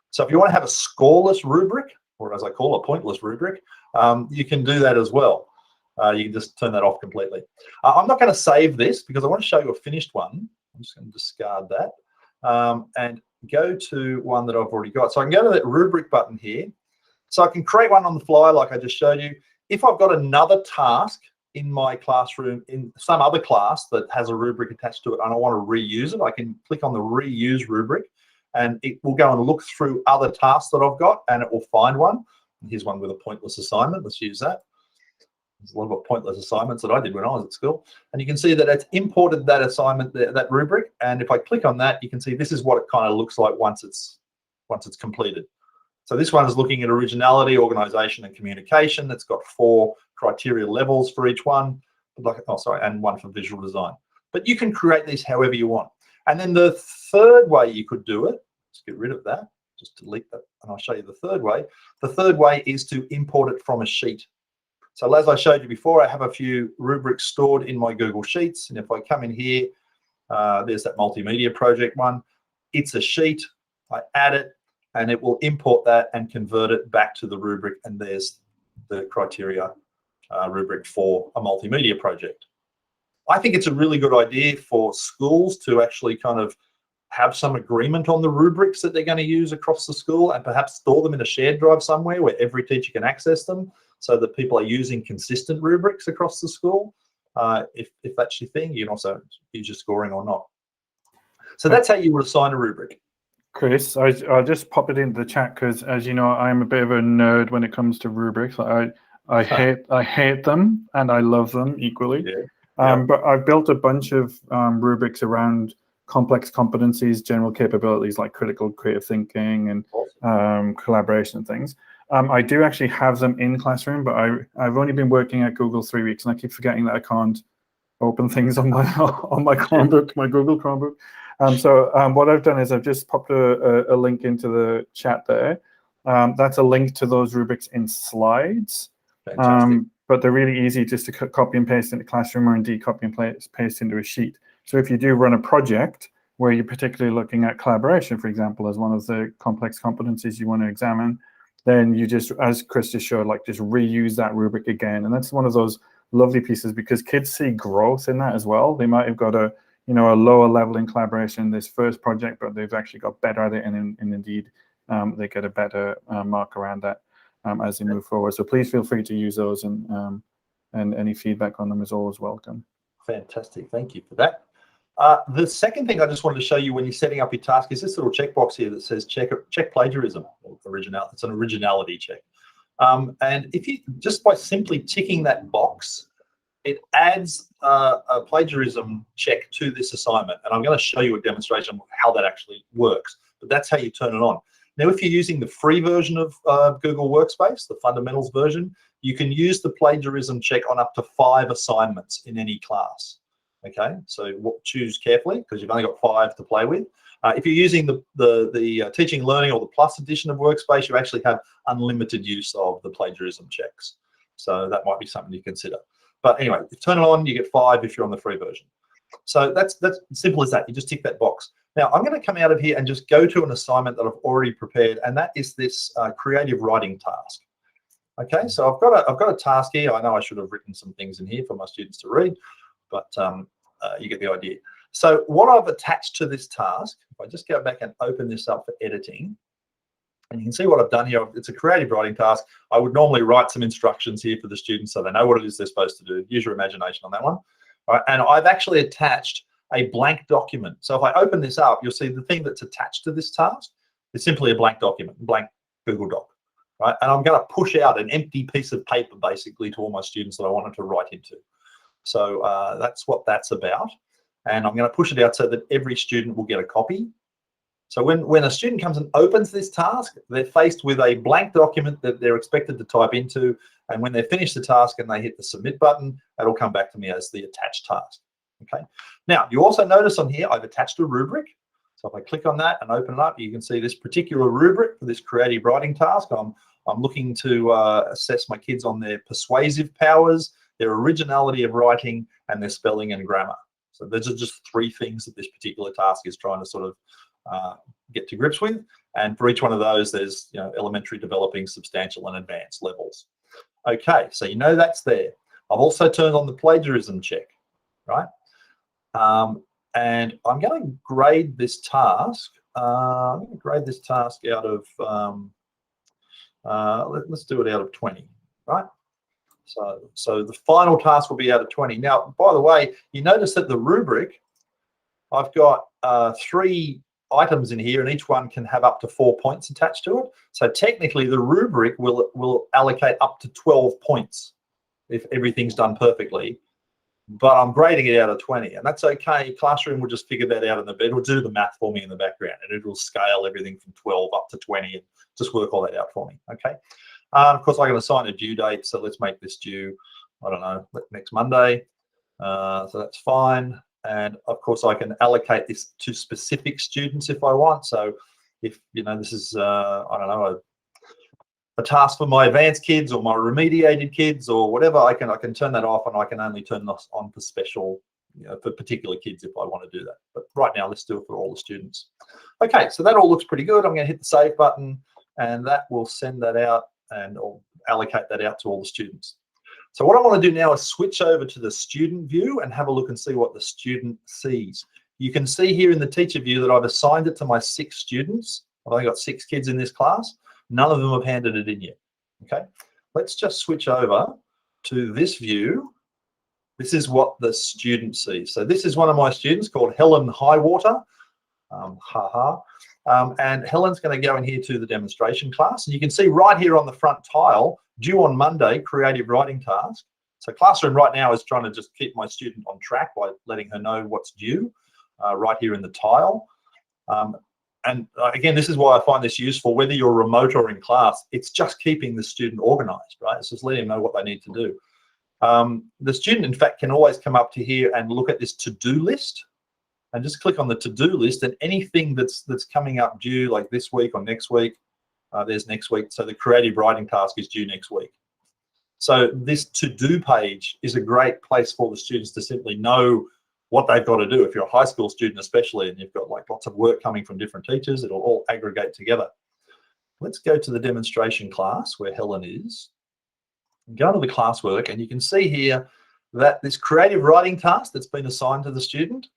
So if you want to have a scoreless rubric, or as I call a pointless rubric, you can do that as well. You can just turn that off completely. I'm not going to save this because I want to show you a finished one. I'm just going to discard that and go to one that I've already got. So I can go to that rubric button here. So I can create one on the fly like I just showed you. If I've got another task in my classroom, in some other class that has a rubric attached to it, and I want to reuse it, I can click on the Reuse rubric, and it will go and look through other tasks that I've got, and it will find one. Here's one with a pointless assignment. Let's use that. There's a lot of pointless assignments that I did when I was at school. And you can see that it's imported that assignment, that rubric. And if I click on that, you can see this is what it kind of looks like once it's completed. So this one is looking at originality, organization, and communication. It's got 4 criteria levels for each one, and one for visual design. But you can create these however you want. And then the third way you could do it, let's get rid of that. Just delete that, and I'll show you the third way. The third way is to import it from a sheet. So as I showed you before, I have a few rubrics stored in my Google Sheets, and if I come in here, there's that multimedia project one. It's a sheet. I add it, and it will import that and convert it back to the rubric, and there's the criteria rubric for a multimedia project. I think it's a really good idea for schools to actually kind of have some agreement on the rubrics that they're going to use across the school, and perhaps store them in a shared drive somewhere where every teacher can access them, so that people are using consistent rubrics across the school. If that's your thing, you can also use your scoring or not. So that's how you would assign a rubric.
Chris, I'll just pop it into the chat because, as you know, I'm a bit of a nerd when it comes to rubrics. I hate them and I love them equally.
Yeah.
But I've built a bunch of rubrics around complex competencies, general capabilities like critical creative thinking and collaboration and things. I do actually have them in Classroom, but I've only been working at Google 3 weeks, and I keep forgetting that I can't open things on my Chromebook, my Google Chromebook. So what I've done is I've just popped a link into the chat there. That's a link to those rubrics in slides. But they're really easy just to copy and paste into Classroom, or indeed copy and paste into a sheet. So if you do run a project where you're particularly looking at collaboration, for example, as one of the complex competencies you want to examine, then you just, as Chris just showed, like just reuse that rubric again. And that's one of those lovely pieces because kids see growth in that as well. They might have got a lower level in collaboration in this first project, but they've actually got better at it, and indeed they get a better mark around that as they move forward. So please feel free to use those, and any feedback on them is always welcome.
Fantastic, thank you for that. The second thing I just wanted to show you when you're setting up your task is this little checkbox here that says check plagiarism or originality. It's an originality check. And if you just by simply ticking that box, it adds a plagiarism check to this assignment. And I'm going to show you a demonstration of how that actually works. But that's how you turn it on. Now, if you're using the free version of Google Workspace, the fundamentals version, you can use the plagiarism check on up to 5 assignments in any class. Okay, so choose carefully because you've only got 5 to play with. If you're using the Teaching Learning or the Plus edition of Workspace, you actually have unlimited use of the plagiarism checks. So that might be something to consider. But anyway, if you turn it on, you get 5 if you're on the free version. So that's simple as that. You just tick that box. Now, I'm going to come out of here and just go to an assignment that I've already prepared, and that is this creative writing task. Okay, so I've got a task here. I know I should have written some things in here for my students to read, but you get the idea. So what I've attached to this task, if I just go back and open this up for editing, and you can see what I've done here. It's a creative writing task. I would normally write some instructions here for the students so they know what it is they're supposed to do. Use your imagination on that one. All right, and I've actually attached a blank document. So if I open this up, you'll see the thing that's attached to this task is simply a blank document, blank Google Doc. Right, and I'm going to push out an empty piece of paper basically to all my students that I wanted to write into. So that's what that's about. And I'm going to push it out so that every student will get a copy. So when a student comes and opens this task, they're faced with a blank document that they're expected to type into. And when they finish the task and they hit the submit button, that'll come back to me as the attached task. Okay. Now, you also notice on here, I've attached a rubric. So if I click on that and open it up, you can see this particular rubric for this creative writing task. I'm looking to assess my kids on their persuasive powers, their originality of writing, and their spelling and grammar. So those are just 3 things that this particular task is trying to sort of get to grips with. And for each one of those, there's elementary, developing, substantial, and advanced levels. Okay, so you know that's there. I've also turned on the plagiarism check, right? And I'm going to grade this task. I'm going to grade this task out of, let's do it out of 20, right? So the final task will be out of 20. Now, by the way, you notice that the rubric, I've got 3 items in here, and each one can have up to 4 points attached to it. So technically the rubric will allocate up to 12 points if everything's done perfectly, but I'm grading it out of 20, and that's okay. Classroom will just figure that out in the bed. It'll do the math for me in the background, and it will scale everything from 12 up to 20 and just work all that out for me, okay? Of course, I can assign a due date, so let's make this due, I don't know, next Monday. So that's fine. And of course, I can allocate this to specific students if I want. So if, you know, this is, I don't know, a task for my advanced kids or my remediated kids or whatever, I can turn that off, and I can only turn this on for special, you know, for particular kids if I want to do that. But right now, let's do it for all the students. Okay, so that all looks pretty good. I'm going to hit the save button, and that will send that out and I'll allocate that out to all the students. So what I want to do now is switch over to the student view and have a look and see what the student sees. You can see here in the teacher view that I've assigned it to my 6 students. I've only got 6 kids in this class. None of them have handed it in yet. Okay, let's just switch over to this view. This is what the student sees. So this is one of my students called Helen Highwater. And Helen's going to go in here to the demonstration class, and you can see right here on the front tile, due on Monday, creative writing task. So Classroom right now is trying to just keep my student on track by letting her know what's due right here in the tile. And again, this is why I find this useful, whether you're remote or in class. It's just keeping the student organized, right? It's just letting them know what they need to do. The student, in fact, can always come up to here and look at this to-do list and just click on the to-do list, and anything that's coming up due, like this week or next week, there's next week. So the creative writing task is due next week. So this to-do page is a great place for the students to simply know what they've got to do. If you're a high school student especially, and you've got like lots of work coming from different teachers, it'll all aggregate together. Let's go to the demonstration class where Helen is. Go to the classwork, and you can see here that this creative writing task that's been assigned to the student,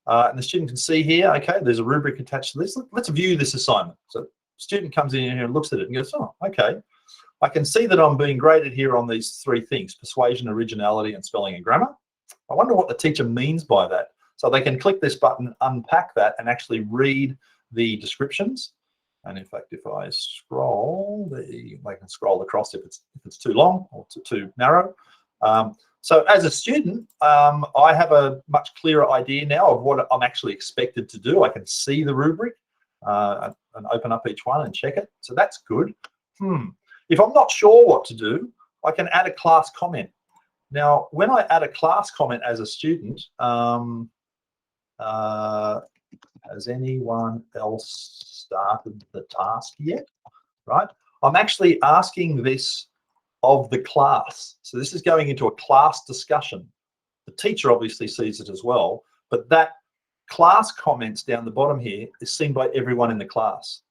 and the student can see here, okay, there's a rubric attached to this. Let's view this assignment. So the student comes in here and looks at it and goes, oh, okay. I can see that I'm being graded here on these 3 things: persuasion, originality, and spelling and grammar. I wonder what the teacher means by that. So they can click this button, unpack that, and actually read the descriptions. And in fact, if I scroll, they can scroll across if it's too long or too narrow. So as a student, I have a much clearer idea now of what I'm actually expected to do. I can see the rubric and open up each one and check it. So that's good. If I'm not sure what to do, I can add a class comment. Now, when I add a class comment as a student, has anyone else started the task yet? Right? I'm actually asking this of the class. So this is going into a class discussion. The teacher obviously sees it as well, but that class comments down the bottom here is seen by everyone in the class.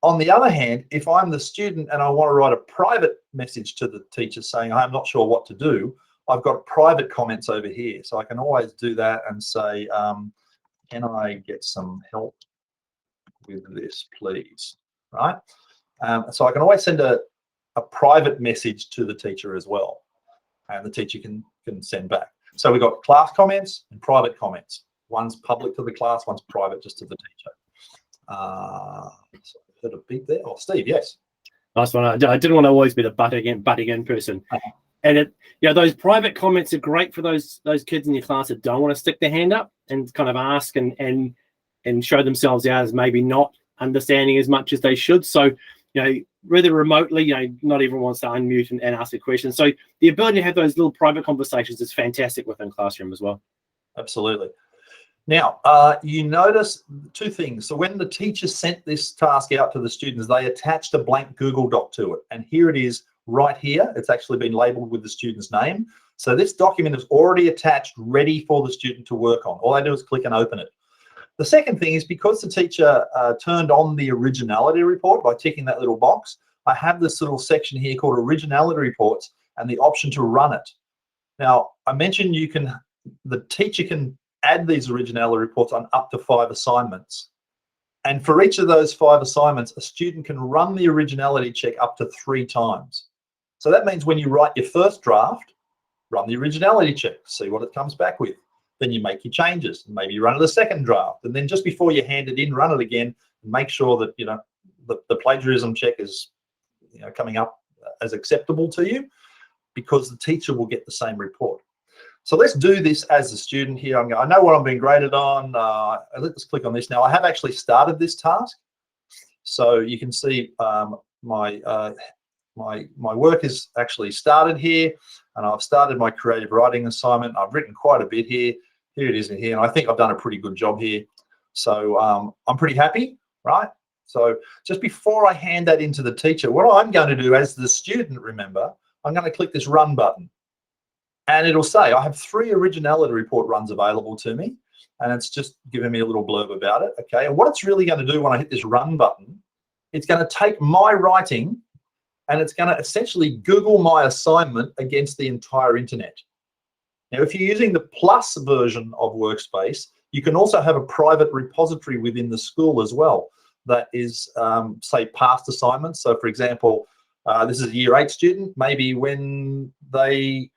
On the other hand, if I'm the student and I want to write a private message to the teacher saying I'm not sure what to do, I've got private comments over here. So I can always do that and say, can I get some help with this, please? Right? So I can always send a private message to the teacher as well, and the teacher can send back. So we've got class comments and private comments. One's public to the class, one's private just to the teacher. So I heard a beep there. Oh, Steve, yes.
Nice one. I didn't want to always be the butting in person. And those private comments are great for those kids in your class that don't want to stick their hand up and kind of ask and show themselves out as maybe not understanding as much as they should. So, whether remotely, not everyone wants to unmute and ask a question. So the ability to have those little private conversations is fantastic within Classroom as well.
Absolutely. Now, you notice 2 things. So when the teacher sent this task out to the students, they attached a blank Google Doc to it. And here it is right here. It's actually been labeled with the student's name. So this document is already attached, ready for the student to work on. All I do is click and open it. The second thing is, because the teacher turned on the originality report by ticking that little box, I have this little section here called originality reports and the option to run it. Now, I mentioned the teacher can add these originality reports on up to 5 assignments. And for each of those 5 assignments, a student can run the originality check up to 3 times. So that means when you write your first draft, run the originality check, see what it comes back with. then you make your changes. Maybe you run it a second draft, and then just before you hand it in, run it again and make sure that the plagiarism check is coming up as acceptable to you, because the teacher will get the same report. So let's do this as a student here. I know what I'm being graded on. Let's click on this now. I have actually started this task, so you can see my work is actually started here, and I've started my creative writing assignment. I've written quite a bit here. Here it is in here, and I think I've done a pretty good job here. So I'm pretty happy, right? So just before I hand that into the teacher, what I'm going to do as the student, remember, I'm going to click this run button, and it'll say I have 3 originality report runs available to me, and it's just giving me a little blurb about it. Okay, and what it's really going to do when I hit this run button, it's going to take my writing and it's going to essentially Google my assignment against the entire internet. Now, if you're using the Plus version of Workspace, you can also have a private repository within the school as well that is, say, past assignments. So, for example, this is a Year 8 student. Maybe when the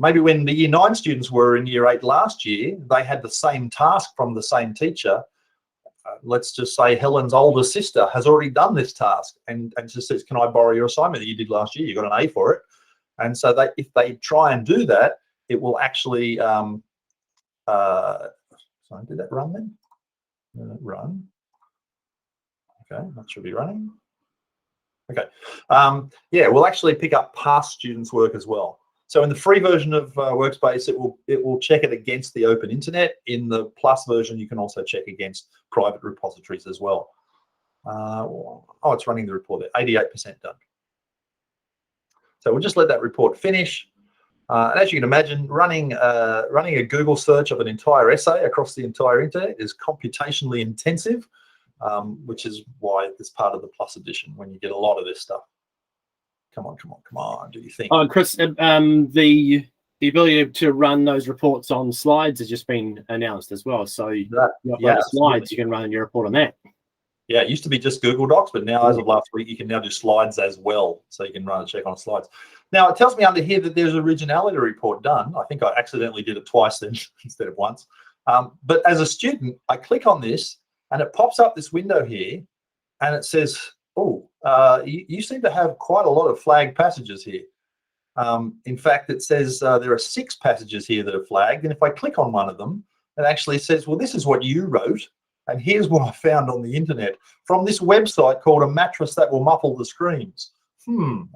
Year 9 students were in Year 8 last year, they had the same task from the same teacher. Let's just say Helen's older sister has already done this task and just says, can I borrow your assignment that you did last year? You got an A for it. And so if they try and do that, it will actually, sorry, did that run then? Run. Okay, that should be running. Okay, yeah, we'll actually pick up past students' work as well. So in the free version of Workspace, it will check it against the open internet. In the Plus version, you can also check against private repositories as well. Oh, it's running the report there, 88% done. So we'll just let that report finish. And as you can imagine, running a Google search of an entire essay across the entire internet is computationally intensive, which is why it's part of the Plus edition when you get a lot of this stuff. Come on, do you think?
Oh, Chris, the ability to run those reports on slides has just been announced as well. So slides, you can run your report on that.
Yeah, it used to be just Google Docs, but now as of last week, you can now do slides as well. So you can run a check on slides. Now, it tells me under here that there's an originality report done. I think I accidentally did it twice then instead of once. But as a student, I click on this and it pops up this window here and it says, oh, you seem to have quite a lot of flagged passages here. In fact, it says there are 6 passages here that are flagged. And if I click on one of them, it actually says, well, this is what you wrote. And here's what I found on the internet from this website called A Mattress That Will Muffle the Screams.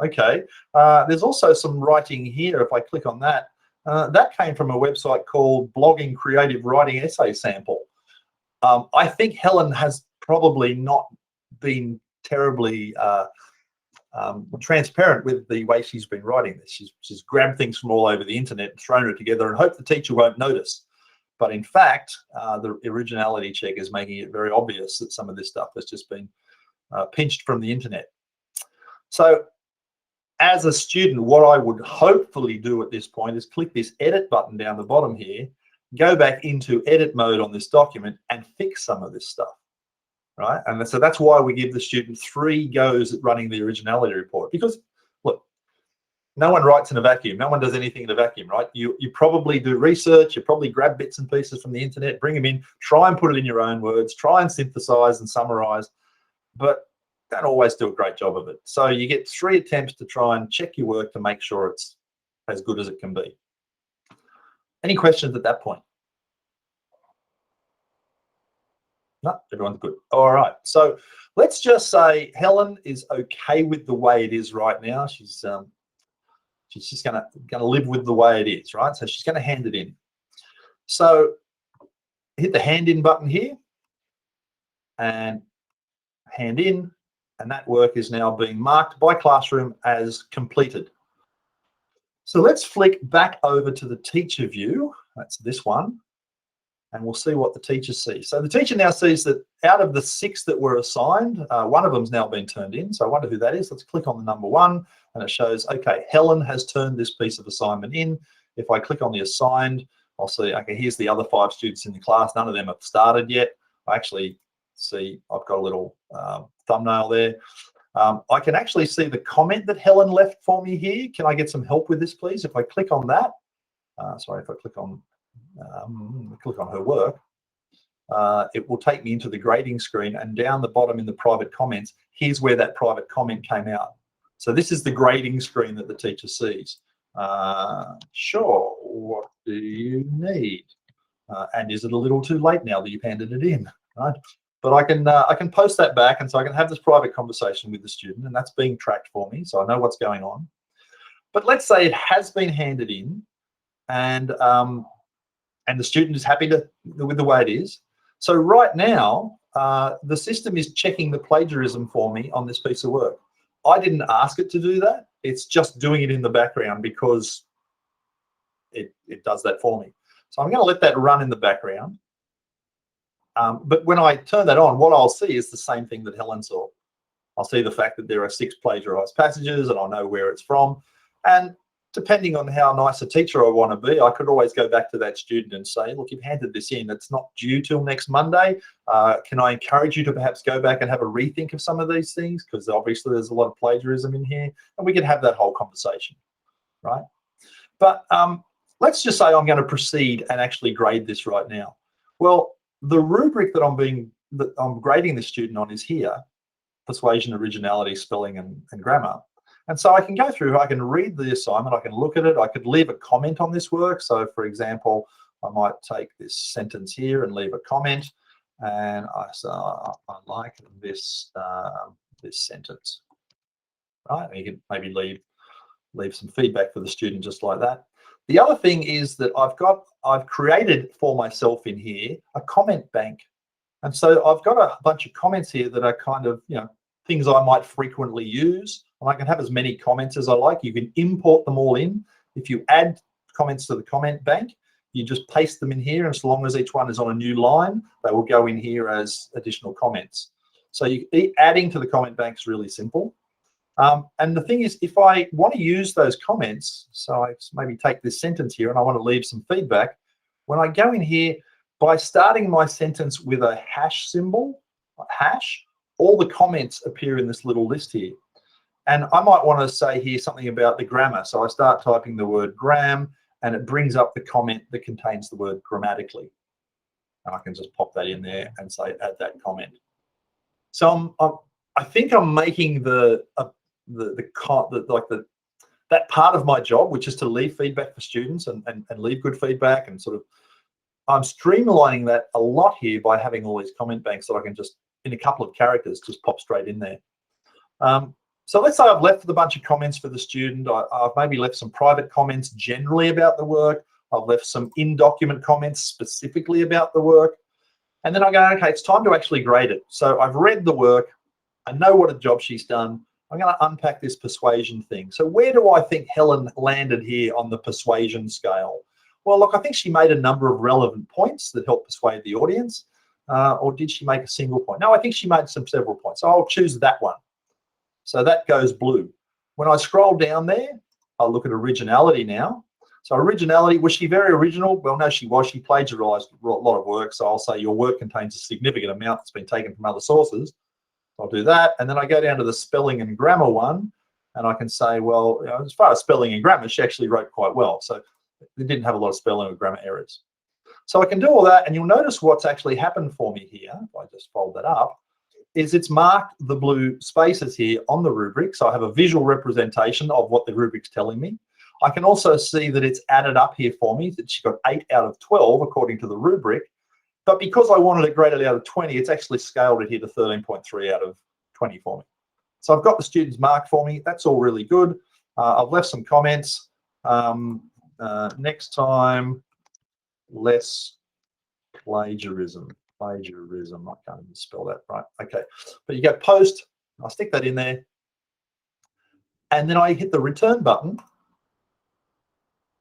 Okay. There's also some writing here. If I click on that, that came from a website called Blogging Creative Writing Essay Sample. I think Helen has probably not been terribly transparent with the way she's been writing this. She's grabbed things from all over the internet and thrown it together and hoped the teacher won't notice. But in fact, the originality check is making it very obvious that some of this stuff has just been pinched from the internet. So as a student, what I would hopefully do at this point is click this edit button down the bottom here, go back into edit mode on this document and fix some of this stuff, right? And so that's why we give the student 3 goes at running the originality report, because look, no one writes in a vacuum. No one does anything in a vacuum, right? You probably do research. You probably grab bits and pieces from the internet, bring them in, try and put it in your own words, try and synthesize and summarize, but don't always do a great job of it. So you get 3 attempts to try and check your work to make sure it's as good as it can be. Any questions at that point? No, everyone's good. All right. So let's just say Helen is okay with the way it is right now. She's just gonna live with the way it is, right? So she's gonna hand it in. So hit the hand in button here and hand in, and that work is now being marked by Classroom as completed. So let's flick back over to the teacher view. That's this one. And we'll see what the teacher sees. So the teacher now sees that out of the 6 that were assigned, one of them's now been turned in. So I wonder who that is. Let's click on the number 1 and it shows, okay, Helen has turned this piece of assignment in. If I click on the assigned, I'll see, okay, here's the other 5 students in the class. None of them have started yet. I actually see I've got a little thumbnail there. I can actually see the comment that Helen left for me here. Can I get some help with this, please? If I click on that, sorry, if I click on click on her work, it will take me into the grading screen, and down the bottom in the private comments, here's where that private comment came out. So this is the grading screen that the teacher sees. Sure, what do you need? And is it a little too late now that you've handed it in? Right? But I can post that back, and so I can have this private conversation with the student, and that's being tracked for me, so I know what's going on. But let's say it has been handed in, and the student is happy with the way it is. So right now, the system is checking the plagiarism for me on this piece of work. I didn't ask it to do that. It's just doing it in the background because it does that for me. So I'm going to let that run in the background. But when I turn that on, what I'll see is the same thing that Helen saw. I'll see the fact that there are 6 plagiarized passages, and I'll know where it's from. And depending on how nice a teacher I want to be, I could always go back to that student and say, look, you've handed this in. It's not due till next Monday. Can I encourage you to perhaps go back and have a rethink of some of these things? Because obviously there's a lot of plagiarism in here, and we can have that whole conversation, right? But let's just say I'm going to proceed and actually grade this right now. Well, the rubric that I'm grading the student on is here: persuasion, originality, spelling, and grammar. And so I can go through, I can read the assignment, I can look at it, I could leave a comment on this work. So for example, I might take this sentence here and leave a comment, and I like this this sentence, right? And you can maybe leave some feedback for the student just like that. The other thing is that I've created for myself in here a comment bank. And so I've got a bunch of comments here that are kind of, things I might frequently use. And I can have as many comments as I like. You can import them all in. If you add comments to the comment bank, you just paste them in here. And as long as each one is on a new line, they will go in here as additional comments. So adding to the comment bank is really simple. And the thing is, if I want to use those comments, so I maybe take this sentence here and I want to leave some feedback, when I go in here, by starting my sentence with a hash symbol, all the comments appear in this little list here. And I might want to say here something about the grammar. So I start typing the word gram, and it brings up the comment that contains the word grammatically. And I can just pop that in there and say, add that comment. So I think I'm making that part of my job, which is to leave feedback for students and leave good feedback, and sort of, I'm streamlining that a lot here by having all these comment banks that I can just, in a couple of characters, just pop straight in there. So let's say I've left a bunch of comments for the student. I've maybe left some private comments generally about the work. I've left some in-document comments specifically about the work. And then I go, okay, it's time to actually grade it. So I've read the work. I know what a job she's done. I'm going to unpack this persuasion thing. So where do I think Helen landed here on the persuasion scale? Well, look, I think she made a number of relevant points that helped persuade the audience. Or did she make a single point? No, I think she made several points. So I'll choose that one. So that goes blue. When I scroll down there, I'll look at originality now. So originality, was she very original? Well, no, she was. She plagiarized a lot of work. So I'll say your work contains a significant amount that's been taken from other sources. I'll do that. And then I go down to the spelling and grammar one, and I can say, well, as far as spelling and grammar, she actually wrote quite well. So it didn't have a lot of spelling or grammar errors. So I can do all that, and you'll notice what's actually happened for me here, if I just fold that up, is it's marked the blue spaces here on the rubric. So I have a visual representation of what the rubric's telling me. I can also see that it's added up here for me, that she got 8 out of 12 according to the rubric. But because I wanted it graded out of 20, it's actually scaled it here to 13.3 out of 20 for me. So I've got the students marked for me. That's all really good. I've left some comments. Next time, less plagiarism. I can't even spell that right. Okay, but you go post. I'll stick that in there. And then I hit the return button,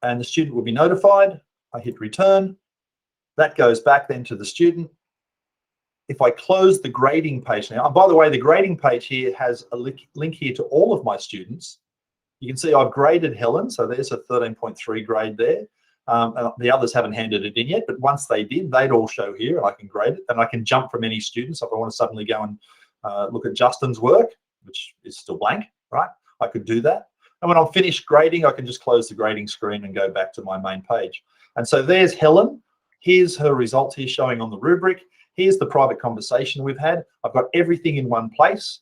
and the student will be notified. I hit return. That goes back then to the student. If I close the grading page now, and by the way, the grading page here has a link here to all of my students. You can see I've graded Helen, so there's a 13.3 grade there. The others haven't handed it in yet, but once they did, they'd all show here, and I can grade it, and I can jump from any students. If I want to suddenly go and look at Justin's work, which is still blank, right? I could do that. And when I'm finished grading, I can just close the grading screen and go back to my main page. And so there's Helen. Here's her results here showing on the rubric. Here's the private conversation we've had. I've got everything in one place,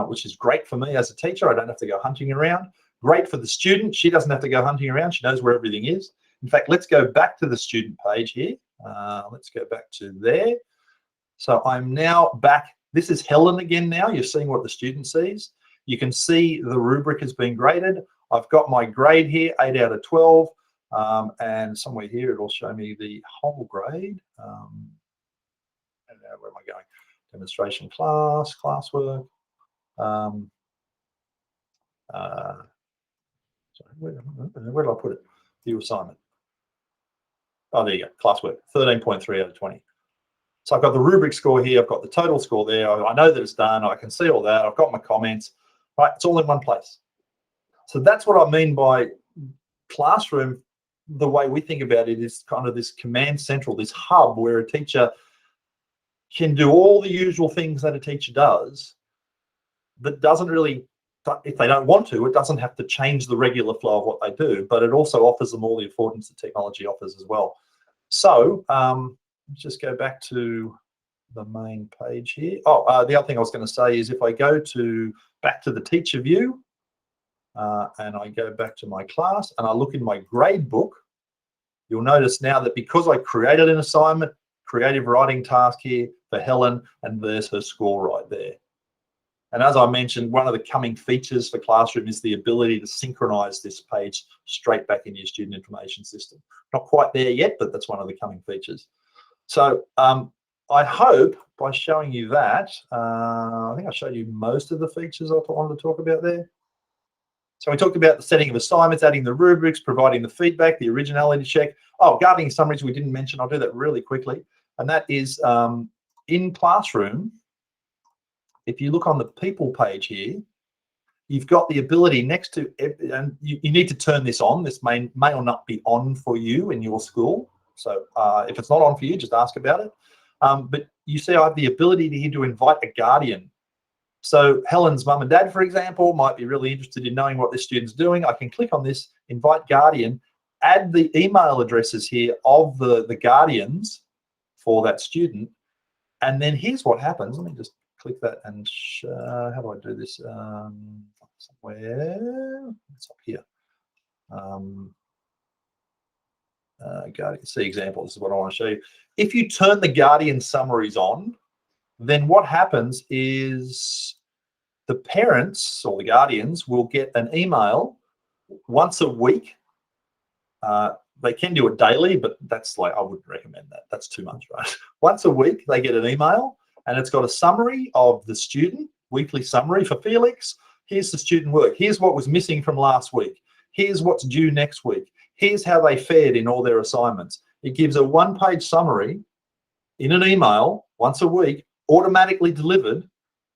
which is great for me as a teacher. I don't have to go hunting around. Great for the student. She doesn't have to go hunting around. She knows where everything is. In fact, let's go back to the student page here. Let's go back to there. So I'm now back. This is Helen again now. You're seeing what the student sees. You can see the rubric has been graded. I've got my grade here, 8 out of 12. And somewhere here, it'll show me the whole grade. And now where am I going? Demonstration class, classwork. Sorry, where did I put it? View assignment. Oh, there you go, classwork, 13.3 out of 20. So I've got the rubric score here, I've got the total score there, I know that it's done, I can see all that, I've got my comments, right? It's all in one place. So that's what I mean by classroom. The way we think about it is kind of this command central, this hub where a teacher can do all the usual things that a teacher does, that doesn't really, if they don't want to, it doesn't have to change the regular flow of what they do, but it also offers them all the affordance that technology offers as well. So let's just go back to the main page here. Oh, the other thing I was going to say is if I go back to the teacher view and I go back to my class and I look in my grade book, you'll notice now that because I created an assignment, creative writing task here for Helen, and there's her score right there. And as I mentioned, one of the coming features for Classroom is the ability to synchronize this page straight back into your student information system. Not quite there yet, but that's one of the coming features. So I hope by showing you that, I think I showed you most of the features I wanted to talk about there. So we talked about the setting of assignments, adding the rubrics, providing the feedback, the originality check. Oh, guarding summaries we didn't mention. I'll do that really quickly. And that is in Classroom, if you look on the people page here, you've got the ability next to, and you need to turn this on. This may or not be on for you in your school. So if it's not on for you, just ask about it. But you see I have the ability here to invite a guardian. So Helen's mum and dad, for example, might be really interested in knowing what this student's doing. I can click on this, invite guardian, add the email addresses here of the guardians for that student. And then here's what happens. Let me just click that and how do I do this? Somewhere, it's up here. Guardian, see example, this is what I want to show you. If you turn the guardian summaries on, then what happens is the parents or the guardians will get an email once a week. They can do it daily, but that's like, I wouldn't recommend that. That's too much, right? Once a week, they get an email and it's got a summary of the student, weekly summary for Felix. Here's the student work. Here's what was missing from last week. Here's what's due next week. Here's how they fared in all their assignments. It gives a one-page summary in an email once a week, automatically delivered.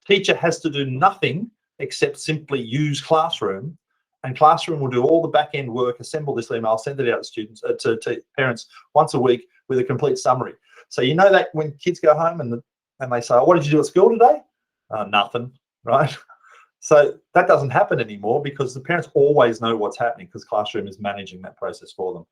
Teacher has to do nothing except simply use Classroom, and Classroom will do all the back-end work, assemble this email, send it out to students, to parents once a week with a complete summary. So you know that when kids go home and they say, oh, what did you do at school today? Nothing, right? So that doesn't happen anymore because the parents always know what's happening because Classroom is managing that process for them.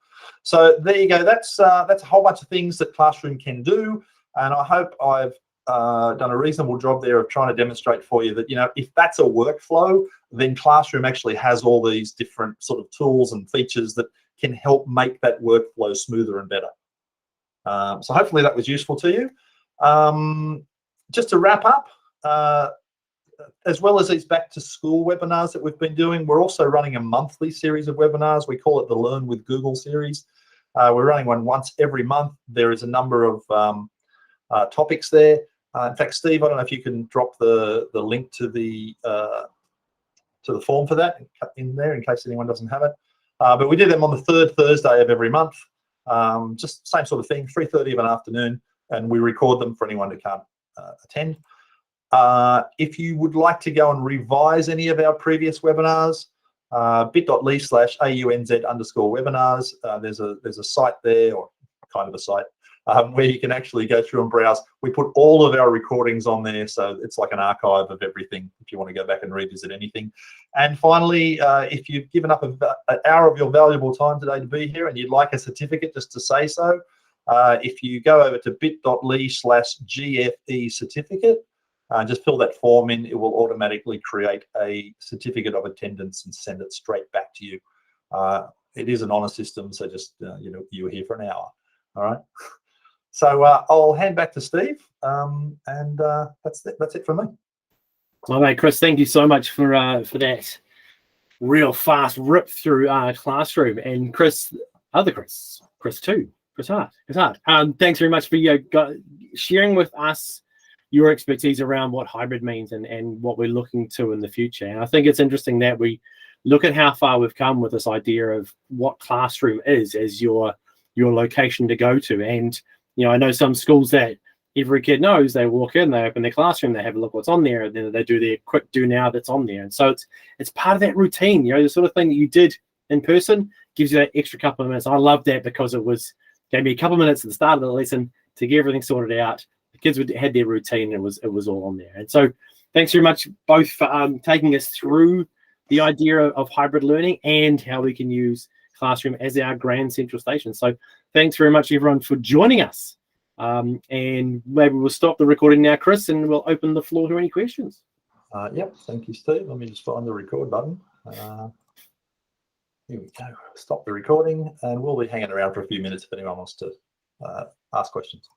So there you go. That's a whole bunch of things that Classroom can do, and I hope I've done a reasonable job there of trying to demonstrate for you that, you know, if that's a workflow, then Classroom actually has all these different sort of tools and features that can help make that workflow smoother and better. So hopefully that was useful to you. Just to wrap up, as well as these back to school webinars that we've been doing, we're also running a monthly series of webinars. We call it the Learn with Google series. We're running one once every month. There is a number of topics there. In fact, Steve, I don't know if you can drop the link to the form for that in there in case anyone doesn't have it. But we do them on the third Thursday of every month. Just same sort of thing, 3:30 of an afternoon, and we record them for anyone who can't attend. If you would like to go and revise any of our previous webinars, bit.ly/AUNZ_webinars. There's a site there, or kind of a site. where you can actually go through and browse. We put all of our recordings on there, so it's like an archive of everything if you want to go back and revisit anything. And finally, if you've given up an hour of your valuable time today to be here and you'd like a certificate, just to say so, if you go over to bit.ly/GFE certificate, just fill that form in. It will automatically create a certificate of attendance and send it straight back to you. It is an honor system, so just you were here for an hour. All right. So I'll hand back to Steve, and that's it from me.
Well, mate, Chris, thank you so much for that real fast rip through our classroom. And Chris too. Chris Hart. Thanks very much for sharing with us your expertise around what hybrid means and what we're looking to in the future. And I think it's interesting that we look at how far we've come with this idea of what classroom is as your location to go to. And I know some schools that every kid knows, they walk in, they open their classroom, they have a look what's on there, and then they do their quick do now that's on there. And so it's part of that routine, the sort of thing that you did in person gives you that extra couple of minutes. I love that because gave me a couple of minutes at the start of the lesson to get everything sorted out. The kids had their routine, and it was all on there. And so thanks very much both for taking us through the idea of hybrid learning and how we can use Classroom as our grand central station. So thanks very much, everyone, for joining us. And maybe we'll stop the recording now, Chris, and we'll open the floor to any questions.
Yep, thank you, Steve. Let me just find the record button. Here we go. Stop the recording, and we'll be hanging around for a few minutes if anyone wants to ask questions.